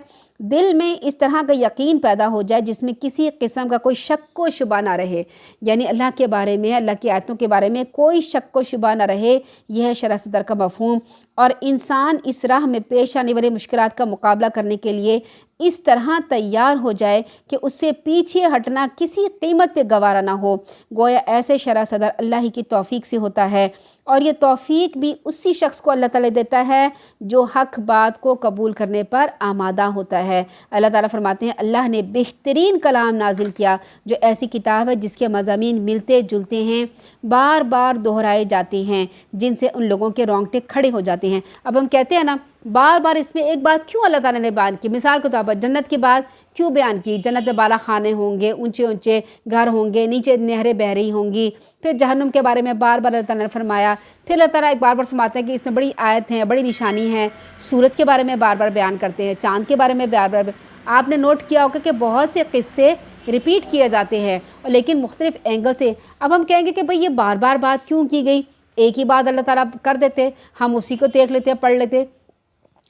دل میں اس طرح کا یقین پیدا ہو جائے جس میں کسی قسم کا کوئی شک و شبہ نہ رہے، یعنی اللہ کے بارے میں، اللہ کی آیتوں کے بارے میں کوئی شک و شبہ نہ رہے۔ یہ ہے شرح صدر کا مفہوم۔ اور انسان اس راہ میں پیش آنے والی مشکلات کا مقابلہ کرنے کے لیے اس طرح تیار ہو جائے کہ اس سے پیچھے ہٹنا کسی قیمت پہ گوارا نہ ہو۔ گویا ایسے شرح صدر اللہ ہی کی توفیق سے ہوتا ہے، اور یہ توفیق بھی اسی شخص کو اللہ تعالیٰ دیتا ہے جو حق بات کو قبول کرنے پر آمادہ ہوتا ہے۔ اللہ تعالیٰ فرماتے ہیں اللہ نے بہترین کلام نازل کیا جو ایسی کتاب ہے جس کے مضامین ملتے جلتے ہیں، بار بار دہرائے جاتے ہیں، جن سے ان لوگوں کے رونگٹے کھڑے ہو جاتے ہیں۔ اب ہم کہتے ہیں نا بار بار اس میں ایک بات کیوں اللہ تعالیٰ نے بیان کی؟ مثال کے طور پر جنت کی بات کیوں بیان کی؟ جنت میں بالا خانے ہوں گے، اونچے اونچے گھر ہوں گے، نیچے نہریں بہہ رہی ہوں گی۔ پھر جہنم کے بارے میں بار بار اللہ تعالیٰ نے فرمایا۔ پھر اللہ تعالیٰ ایک بار بار فرماتے ہیں کہ اس میں بڑی آیت ہیں، بڑی نشانی ہے۔ سورج کے بارے میں بار بار بیان کرتے ہیں، چاند کے بارے میں بار بار۔ آپ نے نوٹ کیا ہوگا کہ بہت سے قصے ریپیٹ کیے جاتے ہیں، لیکن مختلف اینگل سے۔ اب ہم کہیں گے کہ بھئی یہ بار بار بات کیوں کی گئی؟ ایک ہی بات اللہ تعالیٰ کر دیتے، ہم اسی کو دیکھ لیتے، پڑھ لیتے،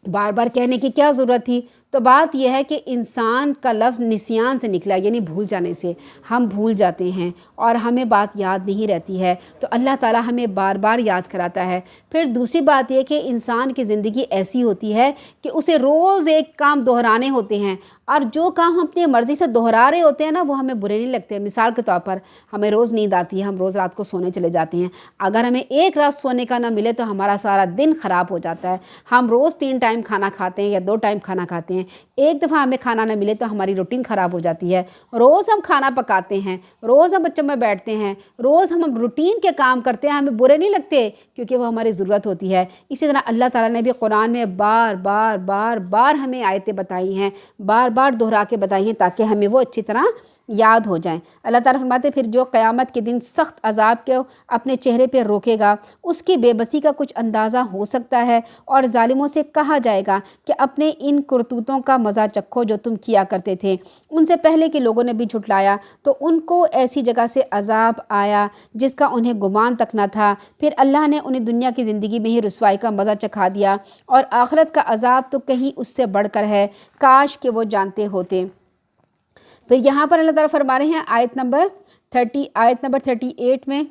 بار بار کہنے کی کیا ضرورت تھی؟ تو بات یہ ہے کہ انسان کا لفظ نسیان سے نکلا، یعنی بھول جانے سے۔ ہم بھول جاتے ہیں اور ہمیں بات یاد نہیں رہتی ہے، تو اللہ تعالیٰ ہمیں بار بار یاد کراتا ہے۔ پھر دوسری بات یہ کہ انسان کی زندگی ایسی ہوتی ہے کہ اسے روز ایک کام دہرانے ہوتے ہیں، اور جو کام ہم اپنی مرضی سے دہرا رہے ہوتے ہیں نا وہ ہمیں برے نہیں لگتے۔ مثال کے طور پر ہمیں روز نیند آتی ہے، ہم روز رات کو سونے چلے جاتے ہیں، اگر ہمیں ایک رات سونے کا نہ ملے تو ہمارا سارا دن خراب ہو جاتا ہے۔ ہم روز 3 ٹائم کھانا کھاتے ہیں یا 2 ٹائم کھانا کھاتے ہیں، ایک دفعہ ہمیں کھانا نہ ملے تو ہماری روٹین خراب ہو جاتی ہے۔ روز ہم کھانا پکاتے ہیں، روز ہم بچوں میں بیٹھتے ہیں، روز ہم روٹین کے کام کرتے ہیں، ہمیں برے نہیں لگتے کیونکہ وہ ہماری ضرورت ہوتی ہے۔ اسی طرح اللہ تعالیٰ نے بھی قرآن میں بار بار بار بار ہمیں آیتیں بتائی ہیں، بار بار دہرا کے بتائی ہیں تاکہ ہمیں وہ اچھی طرح یاد ہو جائیں۔ اللہ تعالیٰ فرماتے پھر جو قیامت کے دن سخت عذاب کو اپنے چہرے پہ روکے گا اس کی بے بسی کا کچھ اندازہ ہو سکتا ہے، اور ظالموں سے کہا جائے گا کہ اپنے ان کرتوتوں کا مزہ چکھو جو تم کیا کرتے تھے۔ ان سے پہلے کے لوگوں نے بھی جھٹلایا تو ان کو ایسی جگہ سے عذاب آیا جس کا انہیں گمان تک نہ تھا، پھر اللہ نے انہیں دنیا کی زندگی میں ہی رسوائی کا مزہ چکھا دیا، اور آخرت کا عذاب تو کہیں اس سے بڑھ کر ہے، کاش کہ وہ جانتے ہوتے۔ پھر یہاں پر اللہ تعالیٰ فرما رہے ہیں آیت نمبر 38 میں،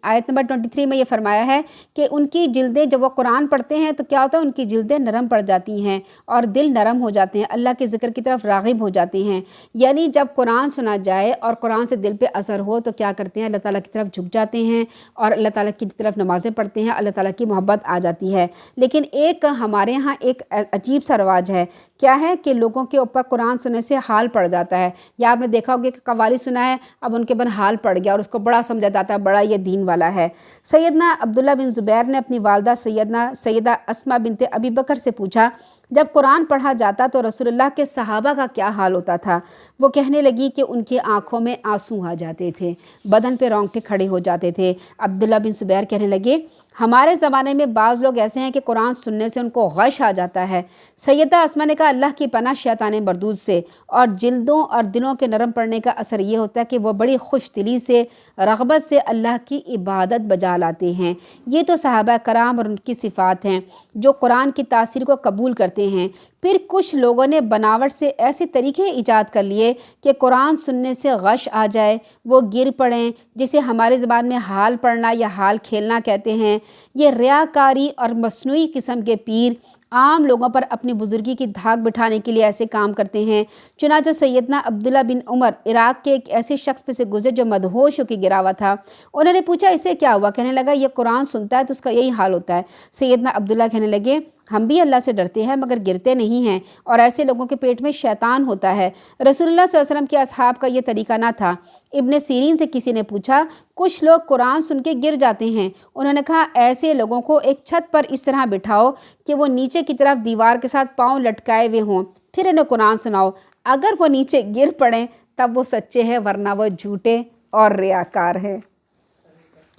آیت نمبر 23 میں یہ فرمایا ہے کہ ان کی جلدیں جب وہ قرآن پڑھتے ہیں تو کیا ہوتا ہے، ان کی جلدیں نرم پڑ جاتی ہیں اور دل نرم ہو جاتے ہیں، اللہ کے ذکر کی طرف راغب ہو جاتے ہیں۔ یعنی جب قرآن سنا جائے اور قرآن سے دل پہ اثر ہو تو کیا کرتے ہیں، اللہ تعالیٰ کی طرف جھک جاتے ہیں اور اللہ تعالیٰ کی طرف نمازیں پڑھتے ہیں، اللہ تعالیٰ کی محبت آ جاتی ہے۔ لیکن ایک ہمارے ہاں ایک عجیب سا رواج ہے، کیا ہے کہ لوگوں کے اوپر قرآن سننے سے حال پڑ جاتا ہے، یا آپ نے دیکھا ہوگا کہ قوالی سنا ہے اب ان کے اوپر حال پڑ گیا اور اس کو بڑا سمجھا جاتا ہے، بڑا یہ دین والا ہے۔ سیدنا عبداللہ بن زبیر نے اپنی والدہ سیدہ اسماء بنت ابی بکر سے پوچھا جب قرآن پڑھا جاتا تو رسول اللہ کے صحابہ کا کیا حال ہوتا تھا؟ وہ کہنے لگی کہ ان کی آنکھوں میں آنسو آ جاتے تھے، بدن پہ رونگٹے کھڑے ہو جاتے تھے۔ عبداللہ بن زبیر کہنے لگے ہمارے زمانے میں بعض لوگ ایسے ہیں کہ قرآن سننے سے ان کو غش آ جاتا ہے۔ سیدہ اسماء نے کہا اللہ کی پناہ شیطان مردود سے، اور جلدوں اور دلوں کے نرم پڑنے کا اثر یہ ہوتا ہے کہ وہ بڑی خوش دلی سے، رغبت سے اللہ کی عبادت بجا لاتے ہیں۔ یہ تو صحابہ کرام اور ان کی صفات ہیں جو قرآن کی تاثیر کو قبول کرتے ہیں۔ پھر کچھ لوگوں نے بناوٹ سے ایسے طریقے ایجاد کر لیے کہ قرآن سننے سے غش آ جائے، وہ گر پڑیں، جسے ہمارے زبان میں حال پڑھنا یا حال کھیلنا کہتے ہیں۔ یہ ریاکاری اور مصنوعی قسم کے پیر عام لوگوں پر اپنی بزرگی کی دھاک بٹھانے کے لیے ایسے کام کرتے ہیں۔ چنانچہ سیدنا عبداللہ بن عمر عراق کے ایک ایسے شخص پہ سے گزرے جو مدہوش ہو کے گرا ہوا تھا۔ انہوں نے پوچھا اسے کیا ہوا؟ کہنے لگا یہ قرآن سنتا ہے تو اس کا یہی حال ہوتا ہے۔ سیدنا عبداللہ کہنے لگے ہم بھی اللہ سے ڈرتے ہیں مگر گرتے نہیں ہیں، اور ایسے لوگوں کے پیٹ میں شیطان ہوتا ہے۔ رسول اللہ صلی اللہ علیہ وسلم کے اصحاب کا یہ طریقہ نہ تھا۔ ابن سیرین سے کسی نے پوچھا، کچھ لوگ قرآن سن کے گر جاتے ہیں۔ انہوں نے کہا ایسے لوگوں کو ایک چھت پر اس طرح بٹھاؤ کہ وہ نیچے کی طرف دیوار کے ساتھ پاؤں لٹکائے ہوئے ہوں، پھر انہیں قرآن سناؤ۔ اگر وہ نیچے گر پڑیں تب وہ سچے ہیں، ورنہ وہ جھوٹے اور ریاکار ہیں۔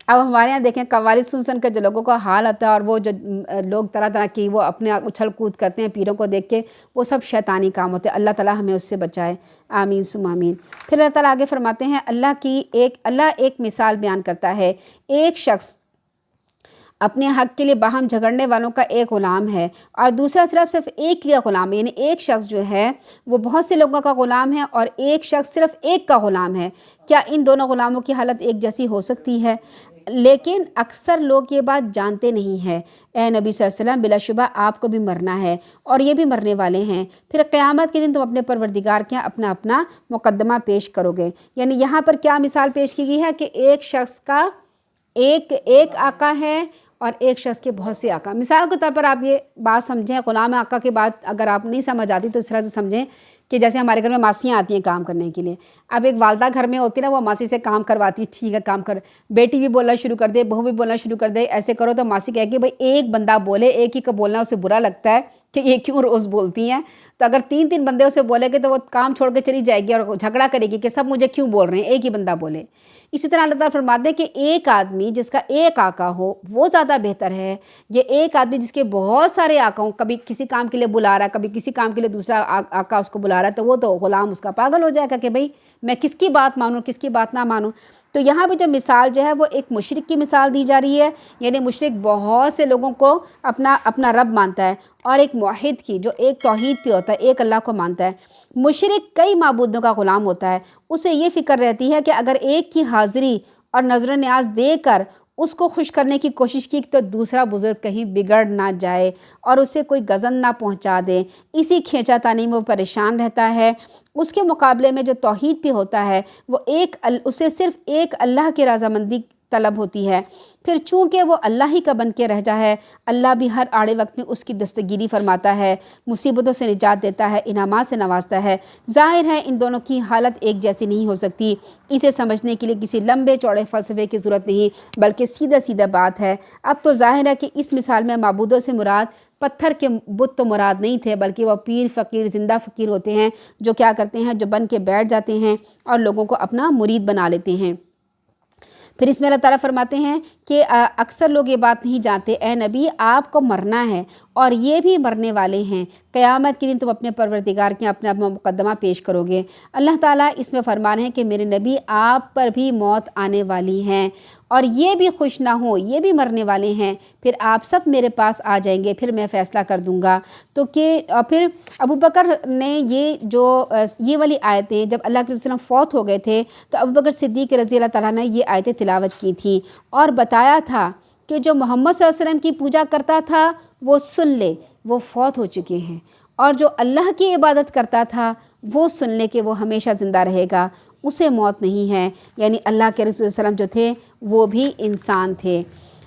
اب ہمارے یہاں دیکھیں قوالی سن کے جو لوگوں کا حال آتا ہے، اور وہ جو لوگ طرح طرح کی وہ اپنے اچھل کود کرتے ہیں پیروں کو دیکھ کے، وہ سب شیطانی کام ہوتے ہیں۔ اللہ تعالیٰ ہمیں اس سے بچائے، آمین ثم آمین۔ پھر اللہ تعالیٰ آگے فرماتے ہیں اللہ ایک مثال بیان کرتا ہے۔ ایک شخص اپنے حق کے لیے باہم جھگڑنے والوں کا ایک غلام ہے، اور دوسرا صرف ایک کا غلام ہے، یعنی ایک شخص جو ہے وہ بہت سے لوگوں کا غلام ہے، اور ایک شخص صرف ایک کا غلام ہے۔ کیا ان دونوں غلاموں کی حالت ایک جیسی ہو سکتی ہے؟ لیکن اکثر لوگ یہ بات جانتے نہیں ہیں۔ اے نبی صلی اللہ علیہ وسلم، بلا شبہ آپ کو بھی مرنا ہے، اور یہ بھی مرنے والے ہیں، پھر قیامت کے دن تم اپنے پروردگار کے اپنا اپنا مقدمہ پیش کرو گے۔ یعنی یہاں پر کیا مثال پیش کی گئی ہے کہ ایک شخص کا ایک آقا ہے اور ایک شخص کے بہت سے آقا۔ مثال کے طور پر آپ یہ بات سمجھیں، غلام آقا کی بات اگر آپ نہیں سمجھ آتی تو اس طرح سے سمجھیں کہ جیسے ہمارے گھر میں ماسیاں آتی ہیں کام کرنے کے لیے۔ اب ایک والدہ گھر میں ہوتی ہے نا، وہ ماسی سے کام کرواتی، ٹھیک ہے کام کر، بیٹی بھی بولنا شروع کر دے، بہو بھی بولنا شروع کر دے، ایسے کرو تو ماسی کہے گی بھائی ایک بندہ بولے، ایک ہی کا بولنا اسے برا لگتا ہے کہ یہ کیوں روز بولتی ہیں، تو اگر تین بندے اسے بولے گے تو وہ کام چھوڑ کے چلی جائے گی اور جھگڑا کرے گی کہ سب مجھے کیوں بول رہے ہیں، ایک ہی بندہ بولے۔ اسی طرح اللہ تعالیٰ فرماتے ہیں کہ ایک آدمی جس کا ایک آقا ہو وہ زیادہ بہتر ہے، یہ ایک آدمی جس کے بہت سارے آقا ہوں، کبھی کسی کام کے لیے بلا رہا ہے، کبھی کسی کام کے لیے دوسرا آقا اس کو بلا رہا ہے، تو وہ تو غلام اس کا پاگل ہو جائے گا کہ بھئی میں کس کی بات مانوں کس کی بات نہ مانوں۔ تو یہاں پہ جو مثال جو ہے وہ ایک مشرک کی مثال دی جا رہی ہے، یعنی مشرک بہت سے لوگوں کو اپنا رب مانتا ہے، اور ایک موحد کی جو ایک توحید پہ ہوتا ہے، ایک اللہ کو مانتا ہے۔ مشرک کئی معبودوں کا غلام ہوتا ہے، اسے یہ فکر رہتی ہے کہ اگر ایک کی حاضری اور نظر نیاز دے کر اس کو خوش کرنے کی کوشش کی تو دوسرا بزرگ کہیں بگڑ نہ جائے اور اسے کوئی غضب نہ پہنچا دے، اسی کھینچا تانی میں وہ پریشان رہتا ہے۔ اس کے مقابلے میں جو توحید پہ ہوتا ہے وہ اسے صرف ایک اللہ کی رضامندی طلب ہوتی ہے، پھر چونکہ وہ اللہ ہی کا بن کے رہ جا ہے، اللہ بھی ہر آڑے وقت میں اس کی دستگیری فرماتا ہے، مصیبتوں سے نجات دیتا ہے، انعامات سے نوازتا ہے۔ ظاہر ہے ان دونوں کی حالت ایک جیسی نہیں ہو سکتی، اسے سمجھنے کے لیے کسی لمبے چوڑے فلسفے کی ضرورت نہیں، بلکہ سیدھا بات ہے۔ اب تو ظاہر ہے کہ اس مثال میں معبودوں سے مراد پتھر کے بت تو مراد نہیں تھے، بلکہ وہ پیر فقیر زندہ فقیر ہوتے ہیں جو کیا کرتے ہیں، جو بن کے بیٹھ جاتے ہیں اور لوگوں کو اپنا مرید بنا لیتے ہیں۔ پھر اس میں اللہ تعالیٰ فرماتے ہیں کہ اکثر لوگ یہ بات نہیں جانتے، اے نبی آپ کو مرنا ہے اور یہ بھی مرنے والے ہیں، قیامت کے دن تم اپنے پروردگار کے اپنا مقدمہ پیش کرو گے۔ اللہ تعالیٰ اس میں فرما رہے ہیں کہ میرے نبی آپ پر بھی موت آنے والی ہیں، اور یہ بھی خوش نہ ہو، یہ بھی مرنے والے ہیں، پھر آپ سب میرے پاس آ جائیں گے، پھر میں فیصلہ کر دوں گا۔ تو پھر ابو بکر نے یہ والی آیتیں جب اللہ کے رسول فوت ہو گئے تھے تو ابو بکر صدیق رضی اللہ تعالیٰ نے یہ آیتیں تلاوت کی تھی اور بتایا تھا کہ جو محمد صلی اللہ علیہ وسلم کی پوجا کرتا تھا وہ سن لے وہ فوت ہو چکے ہیں، اور جو اللہ کی عبادت کرتا تھا وہ سن لے کہ وہ ہمیشہ زندہ رہے گا، اسے موت نہیں ہے۔ یعنی اللہ کے رسول صلی اللہ علیہ وسلم جو تھے وہ بھی انسان تھے۔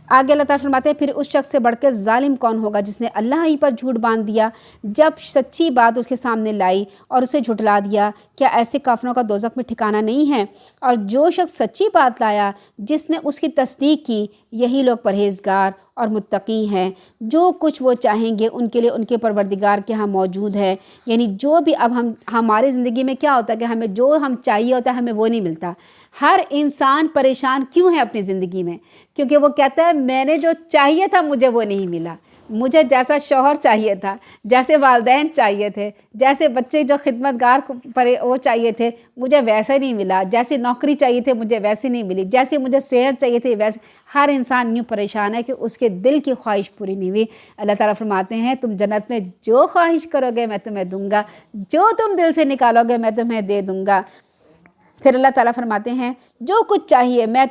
آگے اللہ تعالیٰ فرماتے ہیں پھر اس شخص سے بڑھ کے ظالم کون ہوگا جس نے اللہ ہی پر جھوٹ باندھ دیا جب سچی بات اس کے سامنے لائی اور اسے جھٹلا دیا۔ کیا ایسے کافروں کا دوزخ میں ٹھکانہ نہیں ہے؟ اور جو شخص سچی بات لایا جس نے اس کی تصدیق کی، یہی لوگ پرہیزگار اور متقی ہیں، جو کچھ وہ چاہیں گے ان کے لیے ان کے پروردگار کے ہاں موجود ہے۔ یعنی جو بھی اب ہماری زندگی میں کیا ہوتا ہے کہ ہمیں جو ہم چاہیے ہوتا ہے ہمیں وہ نہیں ملتا۔ ہر انسان پریشان کیوں ہے اپنی زندگی میں؟ کیونکہ وہ کہتا ہے میں نے جو چاہیے تھا مجھے وہ نہیں ملا، مجھے جیسا شوہر چاہیے تھا، جیسے والدین چاہیے تھے، جیسے بچے جو خدمت گار پر وہ چاہیے تھے مجھے ویسے نہیں ملا، جیسی نوکری چاہیے تھے مجھے ویسے نہیں ملی، جیسی مجھے صحت چاہیے تھی ویسے۔ ہر انسان یوں پریشان ہے کہ اس کے دل کی خواہش پوری نہیں ہوئی۔ اللہ تعالیٰ فرماتے ہیں تم جنت میں جو خواہش کرو گے میں تمہیں دوں گا، جو تم دل سے نکالو گے میں تمہیں دے دوں گا۔ پھر اللہ تعالیٰ فرماتے ہیں جو کچھ چاہیے میں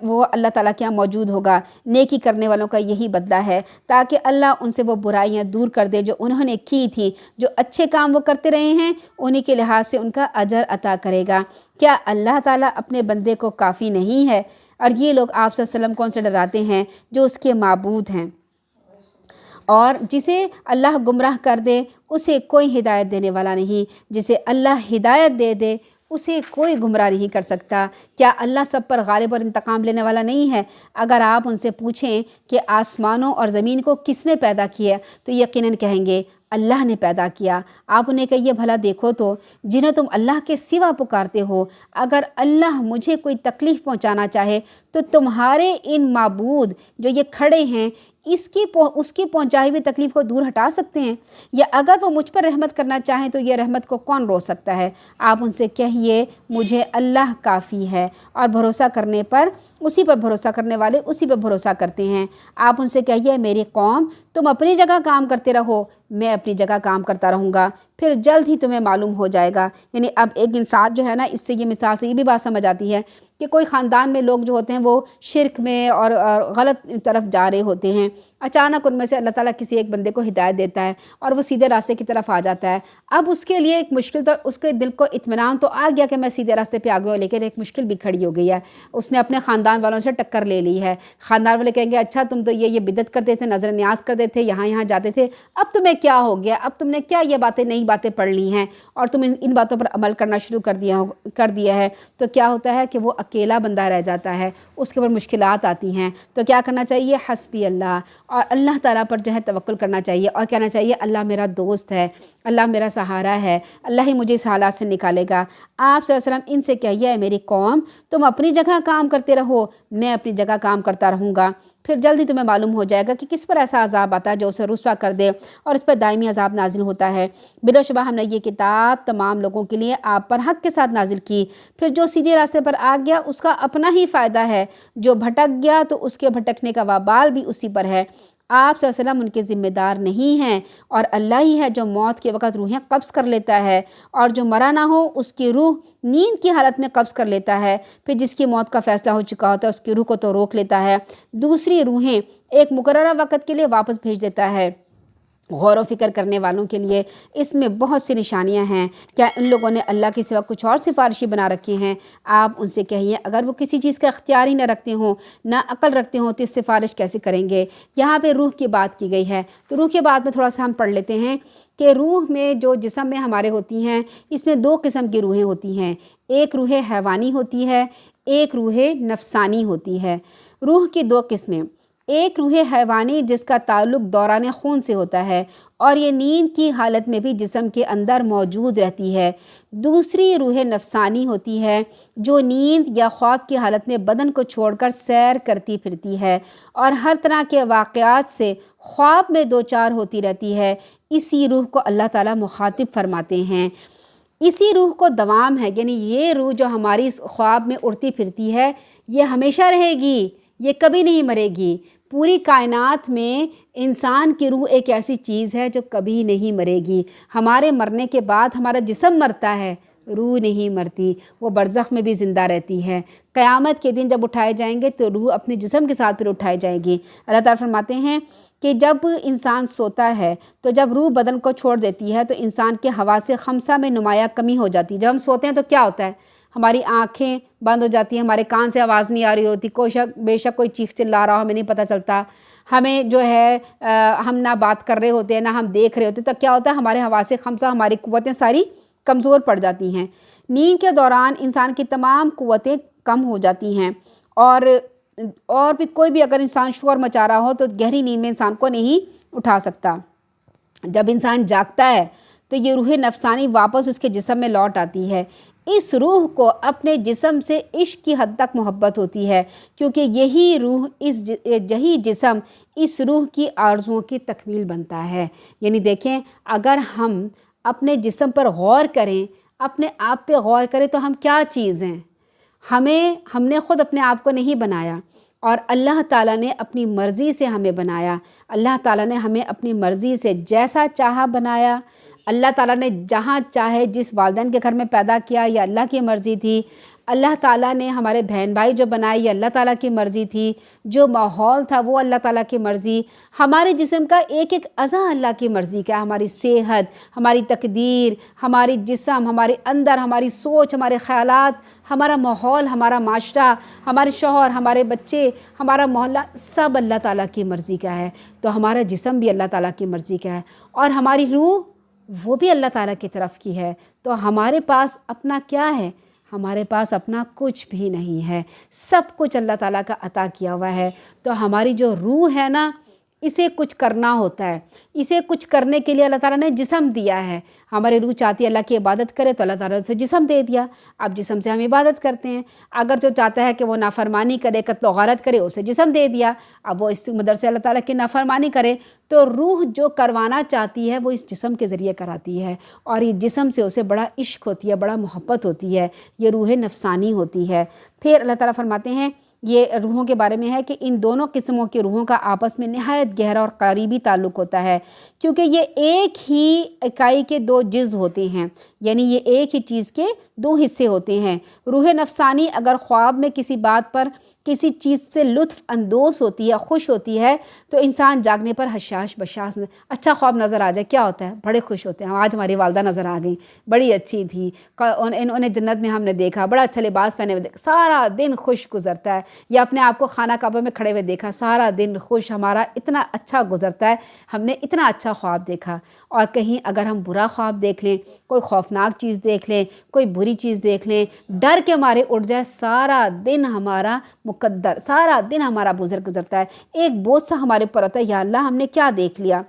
وہ اللہ تعالیٰ کے یہاں موجود ہوگا۔ نیکی کرنے والوں کا یہی بدلہ ہے تاکہ اللہ ان سے وہ برائیاں دور کر دے جو انہوں نے کی تھی، جو اچھے کام وہ کرتے رہے ہیں انہی کے لحاظ سے ان کا اجر عطا کرے گا۔ کیا اللہ تعالیٰ اپنے بندے کو کافی نہیں ہے؟ اور یہ لوگ آپ صلی اللہ علیہ وسلم کون سے ڈراتے ہیں جو اس کے معبود ہیں اور جسے اللہ گمراہ کر دے اسے کوئی ہدایت دینے والا نہیں، جسے اللہ ہدایت دے دے اسے کوئی گمراہ نہیں کر سکتا۔ کیا اللہ سب پر غالب اور انتقام لینے والا نہیں ہے؟ اگر آپ ان سے پوچھیں کہ آسمانوں اور زمین کو کس نے پیدا کیا تو یقیناً کہیں گے اللہ نے پیدا کیا۔ آپ انہیں کہیے بھلا دیکھو تو جنہیں تم اللہ کے سوا پکارتے ہو، اگر اللہ مجھے کوئی تکلیف پہنچانا چاہے تو تمہارے ان معبود جو یہ کھڑے ہیں اس کی پہنچائی ہوئی تکلیف کو دور ہٹا سکتے ہیں؟ یا اگر وہ مجھ پر رحمت کرنا چاہیں تو یہ رحمت کو کون روک سکتا ہے؟ آپ ان سے کہیے مجھے اللہ کافی ہے، اور بھروسہ کرنے پر اسی پر بھروسہ کرنے والے اسی پر بھروسہ کرتے ہیں۔ آپ ان سے کہیے میری قوم تم اپنی جگہ کام کرتے رہو، میں اپنی جگہ کام کرتا رہوں گا، پھر جلد ہی تمہیں معلوم ہو جائے گا۔ یعنی اب ایک انسان جو ہے نا، اس سے یہ مثال سے یہ بھی بات سمجھ آتی ہے کہ کوئی خاندان میں لوگ جو ہوتے ہیں وہ شرک میں اور غلط طرف جا رہے ہوتے ہیں، اچانک ان میں سے اللہ تعالیٰ کسی ایک بندے کو ہدایت دیتا ہے اور وہ سیدھے راستے کی طرف آ جاتا ہے۔ اب اس کے لیے ایک مشکل، تو اس کے دل کو اطمینان تو آ گیا کہ میں سیدھے راستے پہ آ گیا ہوں، لیکن ایک مشکل بھی کھڑی ہو گئی ہے، اس نے اپنے خاندان والوں سے ٹکر لے لی ہے۔ خاندان والے کہیں گے اچھا تم تو یہ بدعت کرتے تھے، نظر نیاز کرتے تھے، یہاں جاتے تھے، اب تمہیں کیا ہو گیا؟ اب تم نے کیا یہ باتیں نئی باتیں پڑھ لی ہیں اور تم ان باتوں پر عمل کرنا شروع کر دیا ہے؟ تو کیا ہوتا ہے کہ وہ اکیلا بندہ رہ جاتا ہے، اس کے اوپر مشکلات آتی ہیں۔ تو کیا کرنا چاہیے؟ حسبی اللہ، اور اللہ تعالیٰ پر جو ہے توکل کرنا چاہیے اور کہنا چاہیے اللہ میرا دوست ہے، اللہ میرا سہارا ہے، اللہ ہی مجھے اس حالات سے نکالے گا۔ آپ صلی اللہ علیہ وسلم ان سے کہیے میری قوم تم اپنی جگہ کام کرتے رہو، میں اپنی جگہ کام کرتا رہوں گا، پھر جلدی تمہیں معلوم ہو جائے گا کہ کس پر ایسا عذاب آتا ہے جو اسے رسوا کر دے اور اس پر دائمی عذاب نازل ہوتا ہے۔ بلا شبہ ہم نے یہ کتاب تمام لوگوں کے لیے آپ پر حق کے ساتھ نازل کی، پھر جو سیدھے راستے پر آ گیا اس کا اپنا ہی فائدہ ہے، جو بھٹک گیا تو اس کے بھٹکنے کا وبال بھی اسی پر ہے۔ آپ صلی اللہ علیہ وسلم ان کے ذمہ دار نہیں ہیں، اور اللہ ہی ہے جو موت کے وقت روحیں قبض کر لیتا ہے، اور جو مرا نہ ہو اس کی روح نیند کی حالت میں قبض کر لیتا ہے، پھر جس کی موت کا فیصلہ ہو چکا ہوتا ہے اس کی روح کو تو روک لیتا ہے، دوسری روحیں ایک مقررہ وقت کے لیے واپس بھیج دیتا ہے۔ غور و فکر کرنے والوں کے لیے اس میں بہت سی نشانیاں ہیں۔ کیا ان لوگوں نے اللہ کے سوا کچھ اور سفارشی بنا رکھی ہیں؟ آپ ان سے کہیے اگر وہ کسی چیز کا اختیار ہی نہ رکھتے ہوں، نہ عقل رکھتے ہوں تو اس سفارش کیسے کریں گے؟ یہاں پہ روح کی بات کی گئی ہے، تو روح کے بعد میں تھوڑا سا ہم پڑھ لیتے ہیں کہ روح میں جو جسم میں ہمارے ہوتی ہیں اس میں دو قسم کی روحیں ہوتی ہیں، ایک روح حیوانی ہوتی ہے، ایک روح نفسانی ہوتی ہے۔ روح کی دو قسمیں، ایک روح حیوانی جس کا تعلق دوران خون سے ہوتا ہے اور یہ نیند کی حالت میں بھی جسم کے اندر موجود رہتی ہے، دوسری روح نفسانی ہوتی ہے جو نیند یا خواب کی حالت میں بدن کو چھوڑ کر سیر کرتی پھرتی ہے اور ہر طرح کے واقعات سے خواب میں دوچار ہوتی رہتی ہے۔ اسی روح کو اللہ تعالیٰ مخاطب فرماتے ہیں، اسی روح کو دوام ہے، یعنی یہ روح جو ہماری خواب میں اڑتی پھرتی ہے یہ ہمیشہ رہے گی، یہ کبھی نہیں مرے گی۔ پوری کائنات میں انسان کی روح ایک ایسی چیز ہے جو کبھی نہیں مرے گی۔ ہمارے مرنے کے بعد ہمارا جسم مرتا ہے، روح نہیں مرتی، وہ برزخ میں بھی زندہ رہتی ہے۔ قیامت کے دن جب اٹھائے جائیں گے تو روح اپنے جسم کے ساتھ پھر اٹھائے جائیں گی۔ اللہ تعالیٰ فرماتے ہیں کہ جب انسان سوتا ہے تو جب روح بدن کو چھوڑ دیتی ہے تو انسان کے حواس خمسہ میں نمایاں کمی ہو جاتی ہے۔ جب ہم سوتے ہیں تو کیا ہوتا ہے؟ ہماری آنکھیں بند ہو جاتی ہیں، ہمارے کان سے آواز نہیں آ رہی ہوتی، بے شک کوئی چیخ چلا رہا ہو ہمیں نہیں پتہ چلتا، ہمیں جو ہے ہم نہ بات کر رہے ہوتے ہیں نہ ہم دیکھ رہے ہوتے، تو کیا ہوتا ہے ہمارے حواس خمسہ، ہماری قوتیں ساری کمزور پڑ جاتی ہیں۔ نیند کے دوران انسان کی تمام قوتیں کم ہو جاتی ہیں، اور بھی کوئی بھی اگر انسان شور مچا رہا ہو تو گہری نیند میں انسان کو نہیں اٹھا سکتا۔ جب انسان جاگتا ہے تو یہ روح نفسانی واپس اس کے جسم میں لوٹ آتی ہے۔ اس روح کو اپنے جسم سے عشق کی حد تک محبت ہوتی ہے، کیونکہ یہی جسم اس روح کی آرزوؤں کی تکمیل بنتا ہے۔ یعنی دیکھیں اگر ہم اپنے جسم پر غور کریں، اپنے آپ پہ غور کریں تو ہم کیا چیز ہیں؟ ہم نے خود اپنے آپ کو نہیں بنایا، اور اللہ تعالیٰ نے اپنی مرضی سے ہمیں بنایا۔ اللہ تعالیٰ نے ہمیں اپنی مرضی سے جیسا چاہا بنایا۔ اللہ تعالیٰ نے جہاں چاہے جس والدین کے گھر میں پیدا کیا، یہ اللہ کی مرضی تھی۔ اللہ تعالیٰ نے ہمارے بہن بھائی جو بنائے یہ اللہ تعالیٰ کی مرضی تھی، جو ماحول تھا وہ اللہ تعالیٰ کی مرضی، ہمارے جسم کا ایک ایک اعضاء اللہ کی مرضی کا، ہماری صحت، ہماری تقدیر، ہماری جسم، ہمارے اندر، ہماری سوچ، ہمارے خیالات، ہمارا ماحول، ہمارا معاشرہ، ہمارے شوہر، ہمارے بچے، ہمارا محلہ، سب اللہ تعالیٰ کی مرضی کا ہے۔ تو ہمارا جسم بھی اللہ تعالیٰ کی مرضی کا ہے، اور ہماری روح وہ بھی اللہ تعالیٰ کی طرف کی ہے۔ تو ہمارے پاس اپنا کیا ہے؟ ہمارے پاس اپنا کچھ بھی نہیں ہے، سب کچھ اللہ تعالیٰ کا عطا کیا ہوا ہے۔ تو ہماری جو روح ہے نا، اسے کچھ کرنا ہوتا ہے، اسے کچھ کرنے کے لیے اللہ تعالیٰ نے جسم دیا ہے۔ ہماری روح چاہتی ہے اللہ کی عبادت کرے تو اللہ تعالیٰ نے اسے جسم دے دیا، اب جسم سے ہم عبادت کرتے ہیں۔ اگر جو چاہتا ہے کہ وہ نافرمانی کرے، قتل و غارت کرے، اسے جسم دے دیا، اب وہ اس مدر سے اللہ تعالیٰ کی نافرمانی کرے۔ تو روح جو کروانا چاہتی ہے وہ اس جسم کے ذریعے کراتی ہے، اور یہ جسم سے اسے بڑا عشق ہوتی ہے، بڑا محبت ہوتی ہے، یہ روح نفسانی ہوتی ہے۔ پھر اللہ تعالیٰ فرماتے ہیں یہ روحوں کے بارے میں ہے کہ ان دونوں قسموں کی روحوں کا آپس میں نہایت گہرا اور قریبی تعلق ہوتا ہے، کیونکہ یہ ایک ہی اکائی کے دو جزء ہوتے ہیں، یعنی یہ ایک ہی چیز کے دو حصے ہوتے ہیں۔ روح نفسانی اگر خواب میں کسی بات پر، کسی چیز سے لطف اندوز ہوتی ہے، خوش ہوتی ہے، تو انسان جاگنے پر حشاش بشاش اچھا خواب نظر آ جائے کیا ہوتا ہے؟ بڑے خوش ہوتے ہیں، آج ہماری والدہ نظر آ گئی، بڑی اچھی تھی، انہیں جنت میں ہم نے دیکھا، بڑا اچھا لباس پہنے ہوئے دیکھا، سارا دن خوش گزرتا ہے۔ یا اپنے آپ کو خانہ کعبہ میں کھڑے ہوئے دیکھا، سارا دن خوش، ہمارا اتنا اچھا گزرتا ہے، ہم نے اتنا اچھا خواب دیکھا۔ اور کہیں اگر ہم برا خواب دیکھ لیں، کوئی خوفناک چیز دیکھ لیں، کوئی بری چیز دیکھ لیں، ڈر کے مارے اٹھ جائے، سارا دن ہمارا مقدر، سارا دن ہمارا گزرتا ہے، ایک بوجھ سا ہمارے پر ہوتا ہے، یا اللہ ہم نے کیا دیکھ لیا۔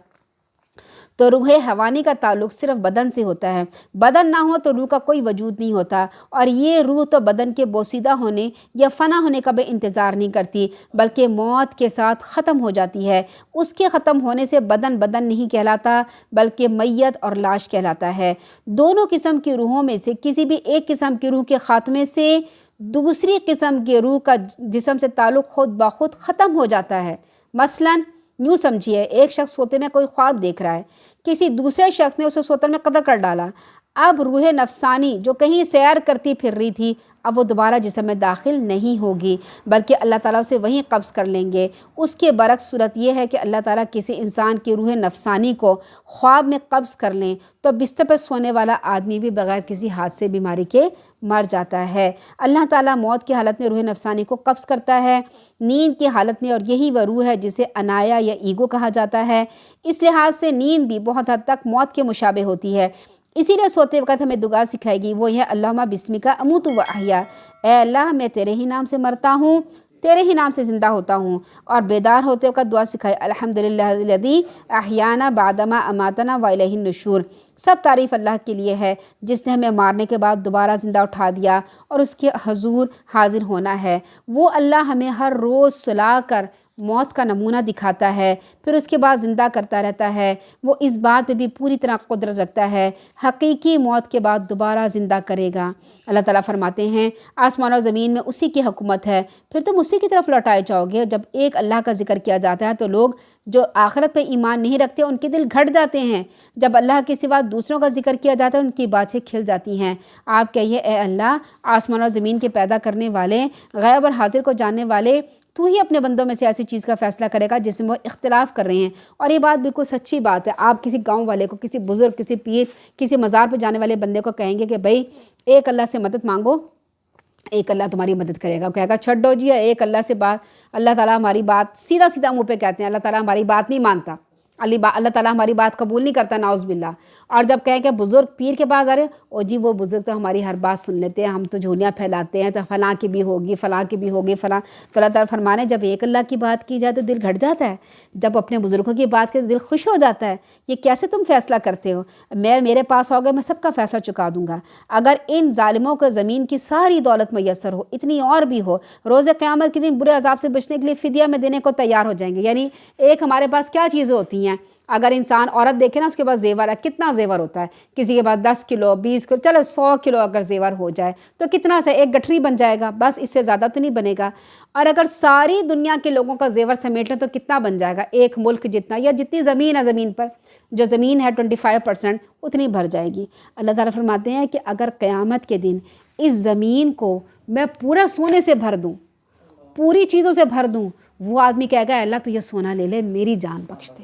تو روح حیوانی کا تعلق صرف بدن سے ہوتا ہے، بدن نہ ہو تو روح کا کوئی وجود نہیں ہوتا، اور یہ روح تو بدن کے بوسیدہ ہونے یا فنا ہونے کا بھی انتظار نہیں کرتی، بلکہ موت کے ساتھ ختم ہو جاتی ہے۔ اس کے ختم ہونے سے بدن نہیں کہلاتا، بلکہ میت اور لاش کہلاتا ہے۔ دونوں قسم کی روحوں میں سے کسی بھی ایک قسم کی روح کے خاتمے سے دوسری قسم کی روح کا جسم سے تعلق خود بخود ختم ہو جاتا ہے۔ مثلاً یوں سمجھیے، ایک شخص سوتے میں کوئی خواب دیکھ رہا ہے، کسی دوسرے شخص نے اسے سوتے میں قتل کر ڈالا، اب روح نفسانی جو کہیں سیر کرتی پھر رہی تھی، اب وہ دوبارہ جسم میں داخل نہیں ہوگی، بلکہ اللہ تعالیٰ اسے وہیں قبض کر لیں گے۔ اس کے برعکس صورت یہ ہے کہ اللہ تعالیٰ کسی انسان کی روح نفسانی کو خواب میں قبض کر لیں تو بستر پر سونے والا آدمی بھی بغیر کسی حادثے بیماری کے مر جاتا ہے۔ اللہ تعالیٰ موت کی حالت میں روح نفسانی کو قبض کرتا ہے، نیند کی حالت میں، اور یہی وہ روح ہے جسے انایا یا ایگو کہا جاتا ہے۔ اس لحاظ سے نیند بھی بہت حد تک موت کے مشابہ ہوتی ہے، اسی لیے سوتے وقت ہمیں دعا سکھائے گی، وہ ہے اللہم بسمک اموت و احیا، اے اللہ میں تیرے ہی نام سے مرتا ہوں، تیرے ہی نام سے زندہ ہوتا ہوں۔ اور بیدار ہوتے وقت دعا سکھائے الحمدللہ الذی احیانا بعدما اماتنا والیہ النشور، سب تعریف اللہ کے لیے ہے جس نے ہمیں مارنے کے بعد دوبارہ زندہ اٹھا دیا اور اس کے حضور حاضر ہونا ہے۔ وہ اللہ ہمیں ہر روز سلا کر موت کا نمونہ دکھاتا ہے، پھر اس کے بعد زندہ کرتا رہتا ہے۔ وہ اس بات پہ بھی پوری طرح قدرت رکھتا ہے، حقیقی موت کے بعد دوبارہ زندہ کرے گا۔ اللہ تعالیٰ فرماتے ہیں آسمان و زمین میں اسی کی حکومت ہے، پھر تم اسی کی طرف لوٹائے جاؤ گے۔ جب ایک اللہ کا ذکر کیا جاتا ہے تو لوگ جو آخرت پہ ایمان نہیں رکھتے ان کے دل گھٹ جاتے ہیں، جب اللہ کے سوا دوسروں کا ذکر کیا جاتا ہے ان کی باتیں کھل جاتی ہیں۔ آپ کہیے اے اللہ آسمان و زمین کے پیدا کرنے والے، غیب اور حاضر کو جاننے والے، تو ہی اپنے بندوں میں سے ایسی چیز کا فیصلہ کرے گا جس میں وہ اختلاف کر رہے ہیں۔ اور یہ بات بالکل سچی بات ہے۔ آپ کسی گاؤں والے کو، کسی بزرگ، کسی پیر، کسی مزار پہ جانے والے بندے کو کہیں گے کہ بھئی ایک اللہ سے مدد مانگو، ایک اللہ تمہاری مدد کرے گا، کہے گا چھڈو جی، ایک اللہ سے بات، اللہ تعالیٰ ہماری بات سیدھا منہ پہ کہتے ہیں اللہ تعالیٰ ہماری بات نہیں مانتا، اللہ تعالیٰ ہماری بات قبول نہیں کرتا، نعوذ باللہ۔ اور جب کہیں کہ بزرگ پیر کے پاس آ رہے او جی وہ بزرگ تو ہماری ہر بات سن لیتے ہیں، ہم تو جھولیاں پھیلاتے ہیں، تو فلاں کی بھی ہوگی، فلاں کی بھی ہوگی، فلاں۔ تو اللہ تعالیٰ فرمانے جب ایک اللہ کی بات کی جائے تو دل گھٹ جاتا ہے، جب اپنے بزرگوں کی بات کے دل خوش ہو جاتا ہے۔ یہ کیسے تم فیصلہ کرتے ہو؟ میرے پاس آؤ گے میں سب کا فیصلہ چکا دوں گا۔ اگر ان ظالموں کو زمین کی ساری دولت میسر ہو، اتنی اور بھی ہو، روز قیامت کے دن برے عذاب سے بچنے کے لیے فدیہ میں دینے کو تیار ہو جائیں گے۔ یعنی ایک ہمارے پاس کیا چیزیں ہوتی ہیں، اگر انسان عورت دیکھے نا اس کے پاس زیور ہے، کتنا زیور ہوتا ہے، کسی کے پاس 10 کلو 20 کلو، چلو 100 کلو اگر زیور ہو جائے تو کتنا سے ایک گٹھری بن جائے گا، بس اس سے زیادہ تو نہیں بنے گا۔ اور اگر ساری دنیا کے لوگوں کا زیور سمیٹ لیں تو کتنا بن جائے گا، ایک ملک جتنا، یا جتنی زمین ہے، زمین پر جو زمین ہے 25% اتنی بھر جائے گی۔ اللہ تعالیٰ فرماتے ہیں کہ اگر قیامت کے دن اس زمین کو میں پورا سونے سے بھر دوں، پوری چیزوں سے بھر دوں، وہ آدمی کہے گا اللہ تو یہ سونا لے لے، میری جان بخش دے۔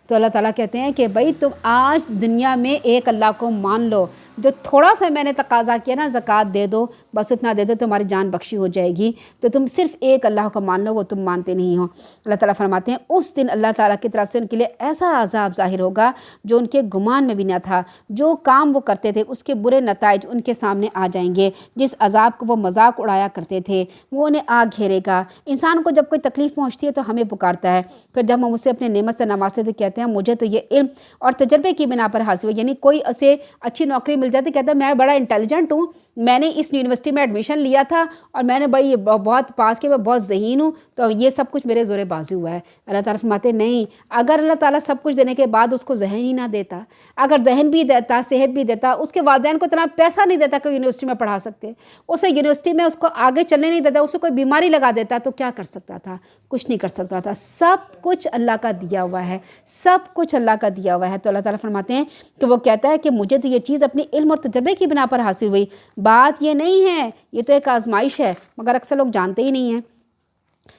تو اللہ تعالیٰ کہتے ہیں کہ بھائی تم آج دنیا میں ایک اللہ کو مان لو، جو تھوڑا سا میں نے تقاضا کیا نا زکوٰۃ دے دو، بس اتنا دے دو، تمہاری جان بخشی ہو جائے گی۔ تو تم صرف ایک اللہ کو مان لو، وہ تم مانتے نہیں ہو۔ اللہ تعالیٰ فرماتے ہیں اس دن اللہ تعالیٰ کی طرف سے ان کے لیے ایسا عذاب ظاہر ہوگا جو ان کے گمان میں بھی نہ تھا۔ جو کام وہ کرتے تھے اس کے برے نتائج ان کے سامنے آ جائیں گے، جس عذاب کو وہ مذاق اڑایا کرتے تھے وہ انہیں آ گھیرے گا۔ انسان کو جب کوئی تکلیف پہنچتی ہے تو ہمیں پکارتا ہے، پھر جب ہم اسے اپنے نعمت سے نوازتے تو کہتے ہیں مجھے تو یہ علم اور تجربے کی بنا پر حاصل ہو، یعنی کوئی اسے اچھی نوکری مل جاتی، کہتا ہے میں بڑا انٹیلیجنٹ ہوں، میں نے اس یونیورسٹی میں ایڈمیشن لیا تھا اور میں نے بھائی یہ بہت پاس کے میں بہت ذہین ہوں، تو یہ سب کچھ میرے زور بازی ہوا ہے۔ اللہ تعالیٰ فرماتے ہیں نہیں، اگر اللہ تعالیٰ سب کچھ دینے کے بعد اس کو ذہن ہی نہ دیتا، اگر ذہن بھی دیتا، صحت بھی دیتا، اس کے والدین کو اتنا پیسہ نہیں دیتا کہ یونیورسٹی میں پڑھا سکتے، اسے یونیورسٹی میں اس کو آگے چلنے نہیں دیتا، اسے کوئی بیماری لگا دیتا، تو کیا کر سکتا تھا؟ کچھ نہیں کر سکتا تھا۔ سب کچھ اللہ کا دیا ہوا ہے، سب کچھ اللہ کا دیا ہوا ہے۔ تو اللہ تعالیٰ فرماتے ہیں کہ وہ کہتا ہے کہ مجھے تو یہ چیز اپنی علم اور تجربے کی بنا پر حاصل ہوئی، بات یہ نہیں ہے، یہ تو ایک آزمائش ہے، مگر اکثر لوگ جانتے ہی نہیں ہیں۔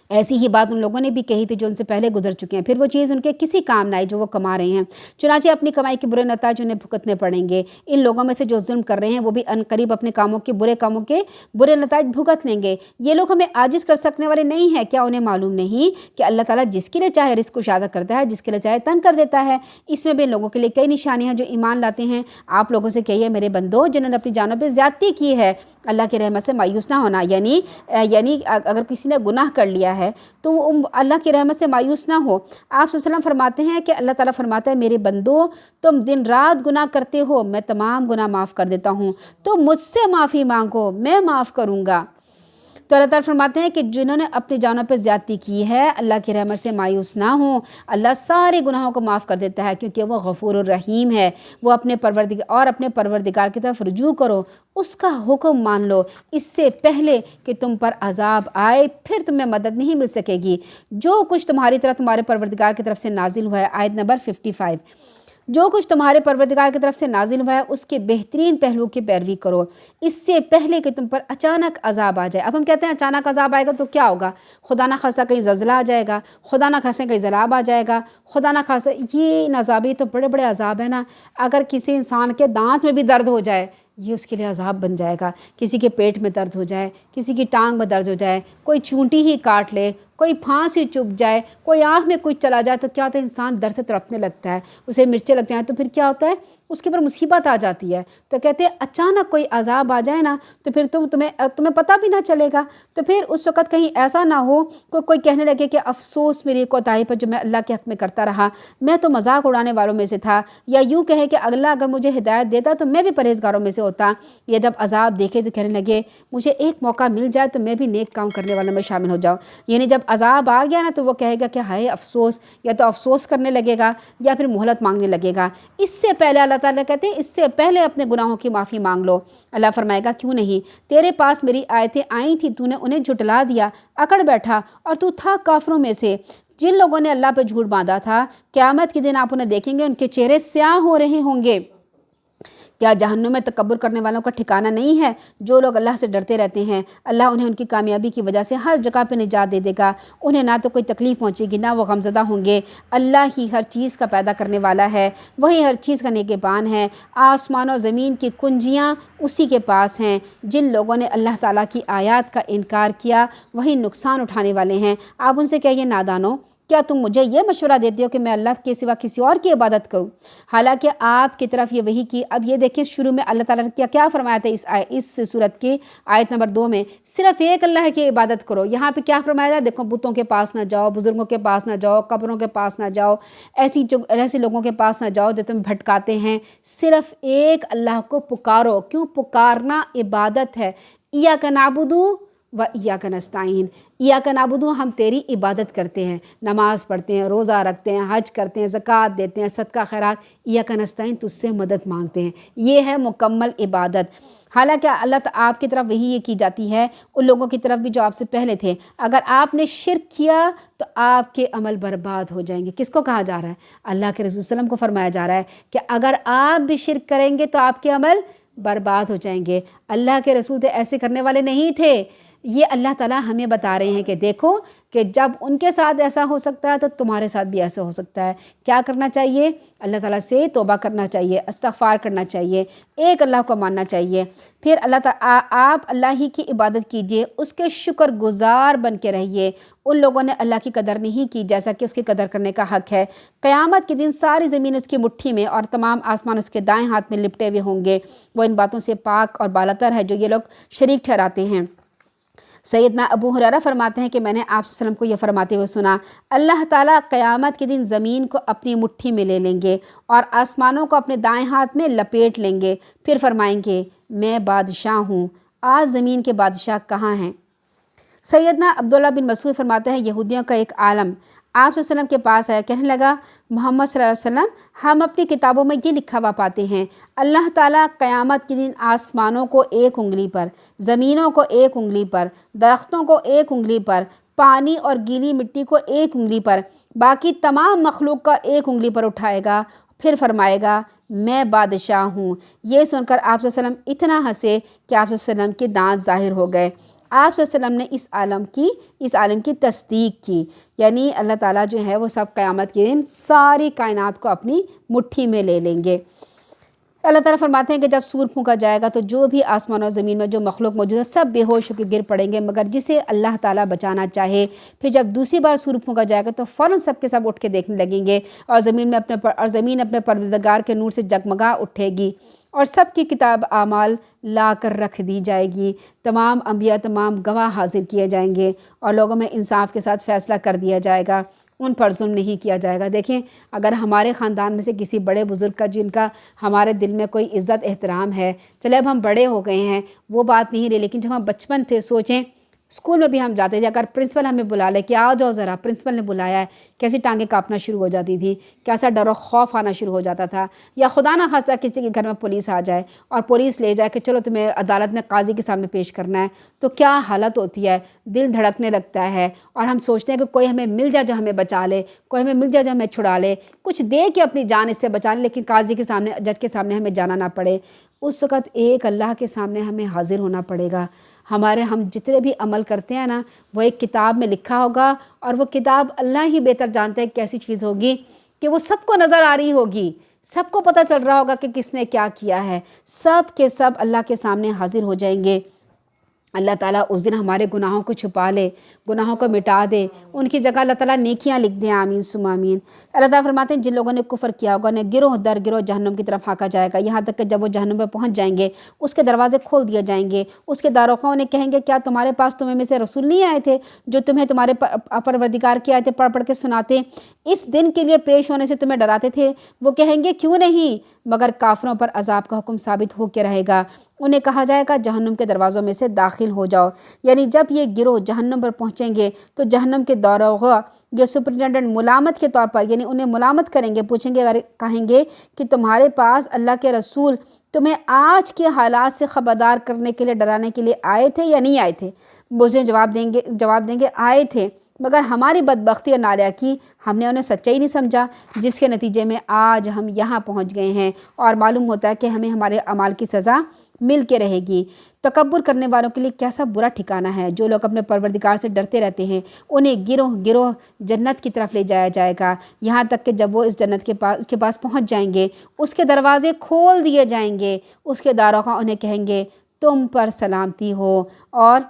ایسی ہی بات ان لوگوں نے بھی کہی تھی جو ان سے پہلے گزر چکے ہیں، پھر وہ چیز ان کے کسی کام نہ آئی جو وہ کما رہے ہیں، چنانچہ اپنی کمائی کے برے نتائج انہیں بھگتنے پڑیں گے۔ ان لوگوں میں سے جو ظلم کر رہے ہیں وہ بھی عنقریب اپنے کاموں کے برے نتائج بھگت لیں گے۔ یہ لوگ ہمیں عاجز کر سکنے والے نہیں ہیں، کیا انہیں معلوم نہیں کہ اللہ تعالیٰ جس کے لیے چاہے رزق کشادہ کرتا ہے، جس کے لیے چاہے تنگ کر دیتا ہے۔ اس میں بھی ان لوگوں کے لیے کئی نشانیاں ہیں جو ایمان لاتے ہیں۔ آپ لوگوں سے کہیے میرے بندو جنہوں نے اپنی جانوں پہ زیادتی کی ہے، اللہ کی رحمت سے مایوس نہ ہونا، یعنی اگر کسی نے گناہ کر لیا ہے تو اللہ کی رحمت سے مایوس نہ ہو۔ آپ صلی اللہ علیہ وسلم فرماتے ہیں کہ اللہ تعالیٰ فرماتا ہے میرے بندو تم دن رات گناہ کرتے ہو، میں تمام گناہ معاف کر دیتا ہوں، تو مجھ سے معافی مانگو، میں معاف کروں گا۔ تو اللہ تعالیٰ فرماتے ہیں کہ جنہوں نے اپنی جانوں پہ زیادتی کی ہے اللہ کی رحمت سے مایوس نہ ہوں، اللہ سارے گناہوں کو معاف کر دیتا ہے کیونکہ وہ غفور الرحیم ہے۔ وہ اپنے پروردگار کی طرف رجوع کرو، اس کا حکم مان لو، اس سے پہلے کہ تم پر عذاب آئے پھر تمہیں مدد نہیں مل سکے گی۔ جو کچھ تمہاری طرف تمہارے پروردگار کی طرف سے نازل ہوا ہے، آیت نمبر 55، جو کچھ تمہارے پروردگار کی طرف سے نازل ہوا ہے اس کے بہترین پہلو کی پیروی کرو، اس سے پہلے کہ تم پر اچانک عذاب آ جائے۔ اب ہم کہتے ہیں اچانک عذاب آئے گا تو کیا ہوگا؟ خدا نہ خواستہ کہیں زلزلہ آ جائے گا، خدا نہ خواستہ کہیں سیلاب آ جائے گا، خدا نہ خواستہ یہ عذابی تو بڑے بڑے عذاب ہیں نا۔ اگر کسی انسان کے دانت میں بھی درد ہو جائے یہ اس کے لیے عذاب بن جائے گا، کسی کے پیٹ میں درد ہو جائے، کسی کی ٹانگ میں درد ہو جائے، کوئی چونٹی ہی کاٹ لے، کوئی پھانس ہی چبھ جائے، کوئی آنکھ میں کچھ چلا جائے تو کیا ہوتا ہے؟ انسان درد سے تڑپنے لگتا ہے، اسے مرچیں لگ جائیں تو پھر کیا ہوتا ہے؟ اس کے اوپر مصیبت آ جاتی ہے۔ تو کہتے ہیں اچانک کوئی عذاب آ جائے نا تو پھر تمہیں پتہ بھی نہ چلے گا، تو پھر اس وقت کہیں ایسا نہ ہو کوئی کہنے لگے کہ افسوس میری کوتاہی پر جو میں اللہ کے حق میں کرتا رہا، میں تو مذاق اڑانے والوں میں سے تھا، یا یوں کہے کہ اللہ اگر مجھے ہدایت دیتا تو میں بھی پرہیزگاروں میں سے ہوتا۔ یہ جب عذاب دیکھے تو کہنے لگے مجھے ایک موقع مل جائے تو میں بھی نیک کام کرنے والوں میں شامل ہو جاؤں۔ یعنی جب عذاب آ گیا نا تو وہ کہے گا کہ ہائے افسوس، یا تو افسوس کرنے لگے گا یا پھر مہلت مانگنے لگے گا۔ اس سے پہلے اللہ تعالیٰ کہتے ہیں اس سے پہلے اپنے گناہوں کی معافی مانگ لو۔ اللہ فرمائے گا کیوں نہیں، تیرے پاس میری آیتیں آئی تھیں، تو نے انہیں جھٹلا دیا، اکڑ بیٹھا اور تو تھا کافروں میں سے۔ جن لوگوں نے اللہ پہ جھوٹ باندھا تھا قیامت کے دن آپ انہیں دیکھیں گے ان کے چہرے سیاہ ہو رہے ہوں گے۔ کیا جہنم میں تکبر کرنے والوں کا ٹھکانہ نہیں ہے؟ جو لوگ اللہ سے ڈرتے رہتے ہیں اللہ انہیں ان کی کامیابی کی وجہ سے ہر جگہ پہ نجات دے دے گا، انہیں نہ تو کوئی تکلیف پہنچے گی نہ وہ غمزدہ ہوں گے۔ اللہ ہی ہر چیز کا پیدا کرنے والا ہے، وہی ہر چیز کا نگہبان ہے، آسمان و زمین کی کنجیاں اسی کے پاس ہیں۔ جن لوگوں نے اللہ تعالیٰ کی آیات کا انکار کیا وہی نقصان اٹھانے والے ہیں۔ آپ ان سے کہیے نادانو، کیا تم مجھے یہ مشورہ دیتے ہو کہ میں اللہ کے سوا کسی اور کی عبادت کروں، حالانکہ آپ کی طرف یہ وحی کی۔ اب یہ دیکھیں شروع میں اللہ تعالیٰ نے کیا فرمایا تھا اس صورت کی آیت نمبر 2 میں، صرف ایک اللہ کی عبادت کرو۔ یہاں پہ کیا فرمایا تھا؟ دیکھو بتوں کے پاس نہ جاؤ، بزرگوں کے پاس نہ جاؤ، قبروں کے پاس نہ جاؤ، ایسے لوگوں کے پاس نہ جاؤ جو تم بھٹکاتے ہیں، صرف ایک اللہ کو پکارو۔ کیوں پکارنا عبادت ہے؟ ایاک نعبد و ایاک نستعین، ایاک نعبد ہم تیری عبادت کرتے ہیں، نماز پڑھتے ہیں، روزہ رکھتے ہیں، حج کرتے ہیں، زکوٰۃ دیتے ہیں، صدقہ خیرات، ایاک نستعین تجھ سے مدد مانگتے ہیں۔ یہ ہے مکمل عبادت۔ حالانکہ اللہ آپ کی طرف وہی یہ کی جاتی ہے ان لوگوں کی طرف بھی جو آپ سے پہلے تھے، اگر آپ نے شرک کیا تو آپ کے عمل برباد ہو جائیں گے۔ کس کو کہا جا رہا ہے؟ اللہ کے رسول صلی اللہ علیہ وسلم کو فرمایا جا رہا ہے کہ اگر آپ بھی شرک کریں گے تو آپ کے عمل برباد ہو جائیں گے۔ اللہ کے رسول تو ایسے کرنے والے نہیں تھے۔ یہ اللہ تعالیٰ ہمیں بتا رہے ہیں کہ دیکھو کہ جب ان کے ساتھ ایسا ہو سکتا ہے تو تمہارے ساتھ بھی ایسا ہو سکتا ہے۔ کیا کرنا چاہیے؟ اللہ تعالیٰ سے توبہ کرنا چاہیے، استغفار کرنا چاہیے، ایک اللہ کو ماننا چاہیے۔ پھر آپ اللہ ہی کی عبادت کیجئے، اس کے شکر گزار بن کے رہیے۔ ان لوگوں نے اللہ کی قدر نہیں کی جیسا کہ اس کی قدر کرنے کا حق ہے۔ قیامت کے دن ساری زمین اس کی مٹھی میں اور تمام آسمان اس کے دائیں ہاتھ میں لپٹے ہوئے ہوں گے۔ وہ ان باتوں سے پاک اور بالاتر ہے جو یہ لوگ شریک ٹھہراتے ہیں۔ سیدنا ابو ہریرہ فرماتے ہیں کہ میں نے آپ صلی اللہ علیہ وسلم کو یہ فرماتے ہوئے سنا، اللہ تعالیٰ قیامت کے دن زمین کو اپنی مٹھی میں لے لیں گے اور آسمانوں کو اپنے دائیں ہاتھ میں لپیٹ لیں گے، پھر فرمائیں گے میں بادشاہ ہوں، آج زمین کے بادشاہ کہاں ہیں؟ سیدنا عبداللہ بن مسعود فرماتے ہیں یہودیوں کا ایک عالم آپ صلی اللہ علیہ وسلم کے پاس آیا، کہنے لگا محمد صلی اللہ علیہ وسلم، ہم اپنی کتابوں میں یہ لکھا ہوا پاتے ہیں اللہ تعالیٰ قیامت کے دن آسمانوں کو ایک انگلی پر، زمینوں کو ایک انگلی پر، درختوں کو ایک انگلی پر، پانی اور گیلی مٹی کو ایک انگلی پر، باقی تمام مخلوق کا ایک انگلی پر اٹھائے گا، پھر فرمائے گا میں بادشاہ ہوں۔ یہ سن کر آپ صلی اللہ علیہ وسلم اتنا ہنسے کہ آپ صلی اللہ علیہ وسلم کے دانت ظاہر ہو گئے۔ آپ صلی اللہ علیہ وسلم نے اس عالم کی تصدیق کی، یعنی اللہ تعالیٰ جو ہے وہ سب قیامت کے دن ساری کائنات کو اپنی مٹھی میں لے لیں گے۔ اللہ تعالیٰ فرماتے ہیں کہ جب سور پھونکا جائے گا تو جو بھی آسمان اور زمین میں جو مخلوق موجود ہے سب بے ہوش ہو کے گر پڑیں گے مگر جسے اللہ تعالیٰ بچانا چاہے۔ پھر جب دوسری بار سور پھونکا جائے گا تو فوراً سب کے سب اٹھ کے دیکھنے لگیں گے اور زمین اپنے پروردگار کے نور سے جگمگا اٹھے گی اور سب کی کتاب اعمال لا کر رکھ دی جائے گی۔ تمام انبیاء، تمام گواہ حاضر کیے جائیں گے اور لوگوں میں انصاف کے ساتھ فیصلہ کر دیا جائے گا، ان پر ظلم نہیں کیا جائے گا۔ دیکھیں اگر ہمارے خاندان میں سے کسی بڑے بزرگ کا جن کا ہمارے دل میں کوئی عزت احترام ہے، چلے اب ہم بڑے ہو گئے ہیں وہ بات نہیں رہی، لیکن جب ہم بچپن تھے سوچیں اسکول میں بھی ہم جاتے تھے، اگر پرنسپل ہمیں بلا لے کہ آ جاؤ ذرا، پرنسپل نے بلایا ہے، کیسی ٹانگیں کانپنا شروع ہو جاتی تھی، کیسا ڈر و خوف آنا شروع ہو جاتا تھا۔ یا خدا نہ خواستہ کسی کے گھر میں پولیس آ جائے اور پولیس لے جائے کہ چلو تمہیں عدالت میں قاضی کے سامنے پیش کرنا ہے، تو کیا حالت ہوتی ہے، دل دھڑکنے لگتا ہے اور ہم سوچتے ہیں کہ کوئی ہمیں مل جائے جو ہمیں بچا لے، کوئی ہمیں مل جائے جو ہمیں چھڑا لے، کچھ دے کے اپنی جان اس سے بچا لے، لیکن قاضی کے سامنے، جج کے سامنے ہمیں جانا نہ پڑے۔ اس وقت ایک اللہ کے سامنے ہمیں حاضر ہونا پڑے گا۔ ہم جتنے بھی عمل کرتے ہیں نا وہ ایک کتاب میں لکھا ہوگا اور وہ کتاب اللہ ہی بہتر جانتا ہے کیسی چیز ہوگی کہ وہ سب کو نظر آ رہی ہوگی، سب کو پتہ چل رہا ہوگا کہ کس نے کیا کیا ہے، سب کے سب اللہ کے سامنے حاضر ہو جائیں گے۔ اللہ تعالیٰ اس دن ہمارے گناہوں کو چھپا لے، گناہوں کو مٹا دے، ان کی جگہ اللہ تعالیٰ نیکیاں لکھ دیں، آمین ثم آمین۔ اللہ تعالیٰ فرماتے ہیں جن لوگوں نے کفر کیا ہوگا انہیں گروہ در گروہ جہنم کی طرف ہانکا جائے گا، یہاں تک کہ جب وہ جہنم میں پہنچ جائیں گے اس کے دروازے کھول دیے جائیں گے، اس کے داروغہ انہیں کہیں گے کیا تمہارے پاس تمہیں میں سے رسول نہیں آئے تھے جو تمہیں تمہارے پروردگار کی آیتیں پڑھ پڑھ کے سناتے، اس دن کے لیے پیش ہونے سے تمہیں ڈراتے تھے؟ وہ کہیں گے کیوں نہیں، مگر کافروں پر عذاب کا حکم ثابت ہو کے رہے گا۔ انہیں کہا جائے گا جہنم کے دروازوں میں سے داخل ہو جاؤ، یعنی جب یہ گروہ جہنم پر پہنچیں گے تو جہنم کے داروغہ جو سپرنٹینڈنٹ ملامت کے طور پر، یعنی انہیں ملامت کریں گے، پوچھیں گے، اگر کہیں گے کہ تمہارے پاس اللہ کے رسول تمہیں آج کے حالات سے خبردار کرنے کے لیے، ڈرانے کے لیے آئے تھے یا نہیں آئے تھے؟ مجھے جواب دیں گے آئے تھے، مگر ہماری بدبختی اور نالاحقی ہم نے انہیں سچا ہی نہیں سمجھا، جس کے نتیجے میں آج ہم یہاں پہنچ گئے ہیں اور معلوم ہوتا ہے کہ ہمیں ہمارے اعمال کی سزا مل کے رہے گی۔ تکبر کرنے والوں کے لیے کیسا برا ٹھکانہ ہے، جو لوگ اپنے پروردگار سے ڈرتے رہتے ہیں انہیں گروہ گروہ جنت کی طرف لے جایا جائے گا، یہاں تک کہ جب وہ اس جنت کے پاس پہنچ جائیں گے اس کے دروازے کھول دیے جائیں گے، اس کے داروغہ انہیں کہیں گے تم پر سلامتی ہو اور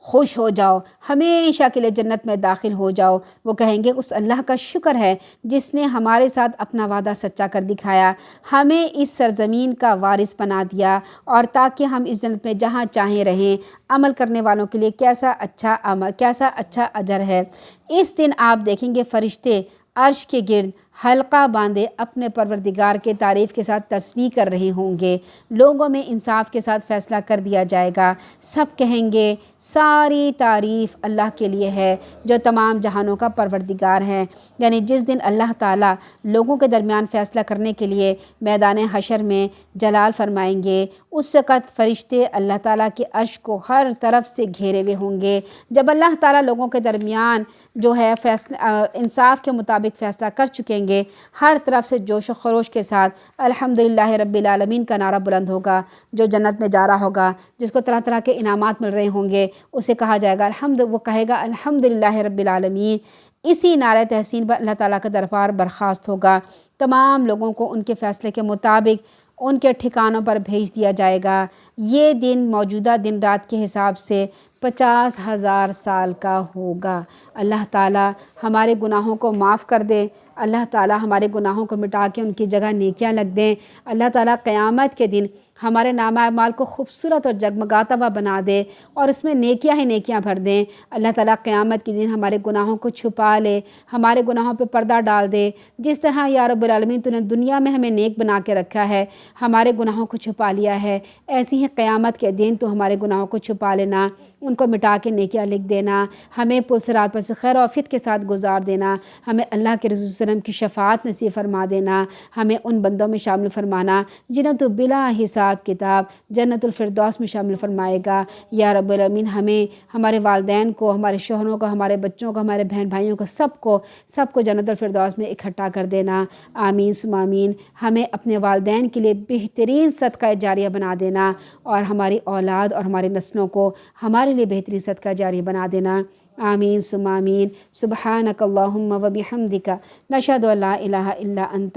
خوش ہو جاؤ، ہمیشہ کے لیے جنت میں داخل ہو جاؤ۔ وہ کہیں گے اس اللہ کا شکر ہے جس نے ہمارے ساتھ اپنا وعدہ سچا کر دکھایا، ہمیں اس سرزمین کا وارث بنا دیا اور تاکہ ہم اس جنت میں جہاں چاہیں رہیں۔ عمل کرنے والوں کے لیے کیسا اچھا اجر ہے۔ اس دن آپ دیکھیں گے فرشتے عرش کے گرد حلقہ باندھے اپنے پروردگار کے تعریف کے ساتھ تسبیح کر رہے ہوں گے، لوگوں میں انصاف کے ساتھ فیصلہ کر دیا جائے گا۔ سب کہیں گے ساری تعریف اللہ کے لیے ہے جو تمام جہانوں کا پروردگار ہے، یعنی جس دن اللہ تعالیٰ لوگوں کے درمیان فیصلہ کرنے کے لیے میدان حشر میں جلال فرمائیں گے، اس وقت فرشتے اللہ تعالیٰ کے عرش کو ہر طرف سے گھیرے ہوئے ہوں گے۔ جب اللہ تعالیٰ لوگوں کے درمیان جو ہے انصاف کے مطابق فیصلہ کر چکیں گے، ہر طرف سے جوش و خروش کے ساتھ الحمدللہ رب العالمین کا نعرہ بلند ہوگا۔ جو جنت میں جا رہا ہوگا، جس کو طرح طرح کے انعامات مل رہے ہوں گے، اسے کہا جائے گا وہ کہے گا الحمدللہ رب العالمین۔ اسی نعرہ تحسین پر اللہ تعالیٰ کا دربار برخاست ہوگا، تمام لوگوں کو ان کے فیصلے کے مطابق ان کے ٹھکانوں پر بھیج دیا جائے گا۔ یہ دن موجودہ دن رات کے حساب سے 50,000 سال کا ہوگا۔ اللہ تعالیٰ ہمارے گناہوں کو معاف کر دے، اللہ تعالیٰ ہمارے گناہوں کو مٹا کے ان کی جگہ نیکیاں لکھ دیں، اللہ تعالیٰ قیامت کے دن ہمارے نامہ اعمال کو خوبصورت اور جگمگاتا ہوا بنا دے اور اس میں نیکیاں ہی نیکیاں بھر دیں۔ اللہ تعالیٰ قیامت کے دن ہمارے گناہوں کو چھپا لے، ہمارے گناہوں پہ پردہ ڈال دے۔ جس طرح یا رب العالمین تو نے دنیا میں ہمیں نیک بنا کے رکھا ہے، ہمارے گناہوں کو چھپا لیا ہے، ایسی ہی قیامت کے دن تو ہمارے گناہوں کو چھپا لینا، ان کو مٹا کے نیکیاں لکھ دینا، ہمیں پل صراط پر سے خیر و عافیت کے ساتھ گزار دینا، ہمیں اللہ کے رسول صلی اللہ علیہ وسلم کی شفاعت نصیب فرما دینا، ہمیں ان بندوں میں شامل فرمانا جنہیں تو بلا حساب کتاب جنت الفردوس میں شامل فرمائے گا۔ یا رب العالمین ہمیں، ہمارے والدین کو، ہمارے شوہروں کو، ہمارے بچوں کو، ہمارے بہن بھائیوں کو، سب کو جنت الفردوس میں اکٹھا کر دینا۔ آمین ثم آمین۔ ہمیں اپنے والدین کے لیے بہترین صدقہ جاریہ بنا دینا اور ہماری اولاد اور ہماری نسلوں کو ہمارے لیے بہترین صدقہ جاریہ بنا دینا۔ آمین ثم آمین۔ سبحانک اللہم و بحمدک، نشہد ان لا الہ الا انت،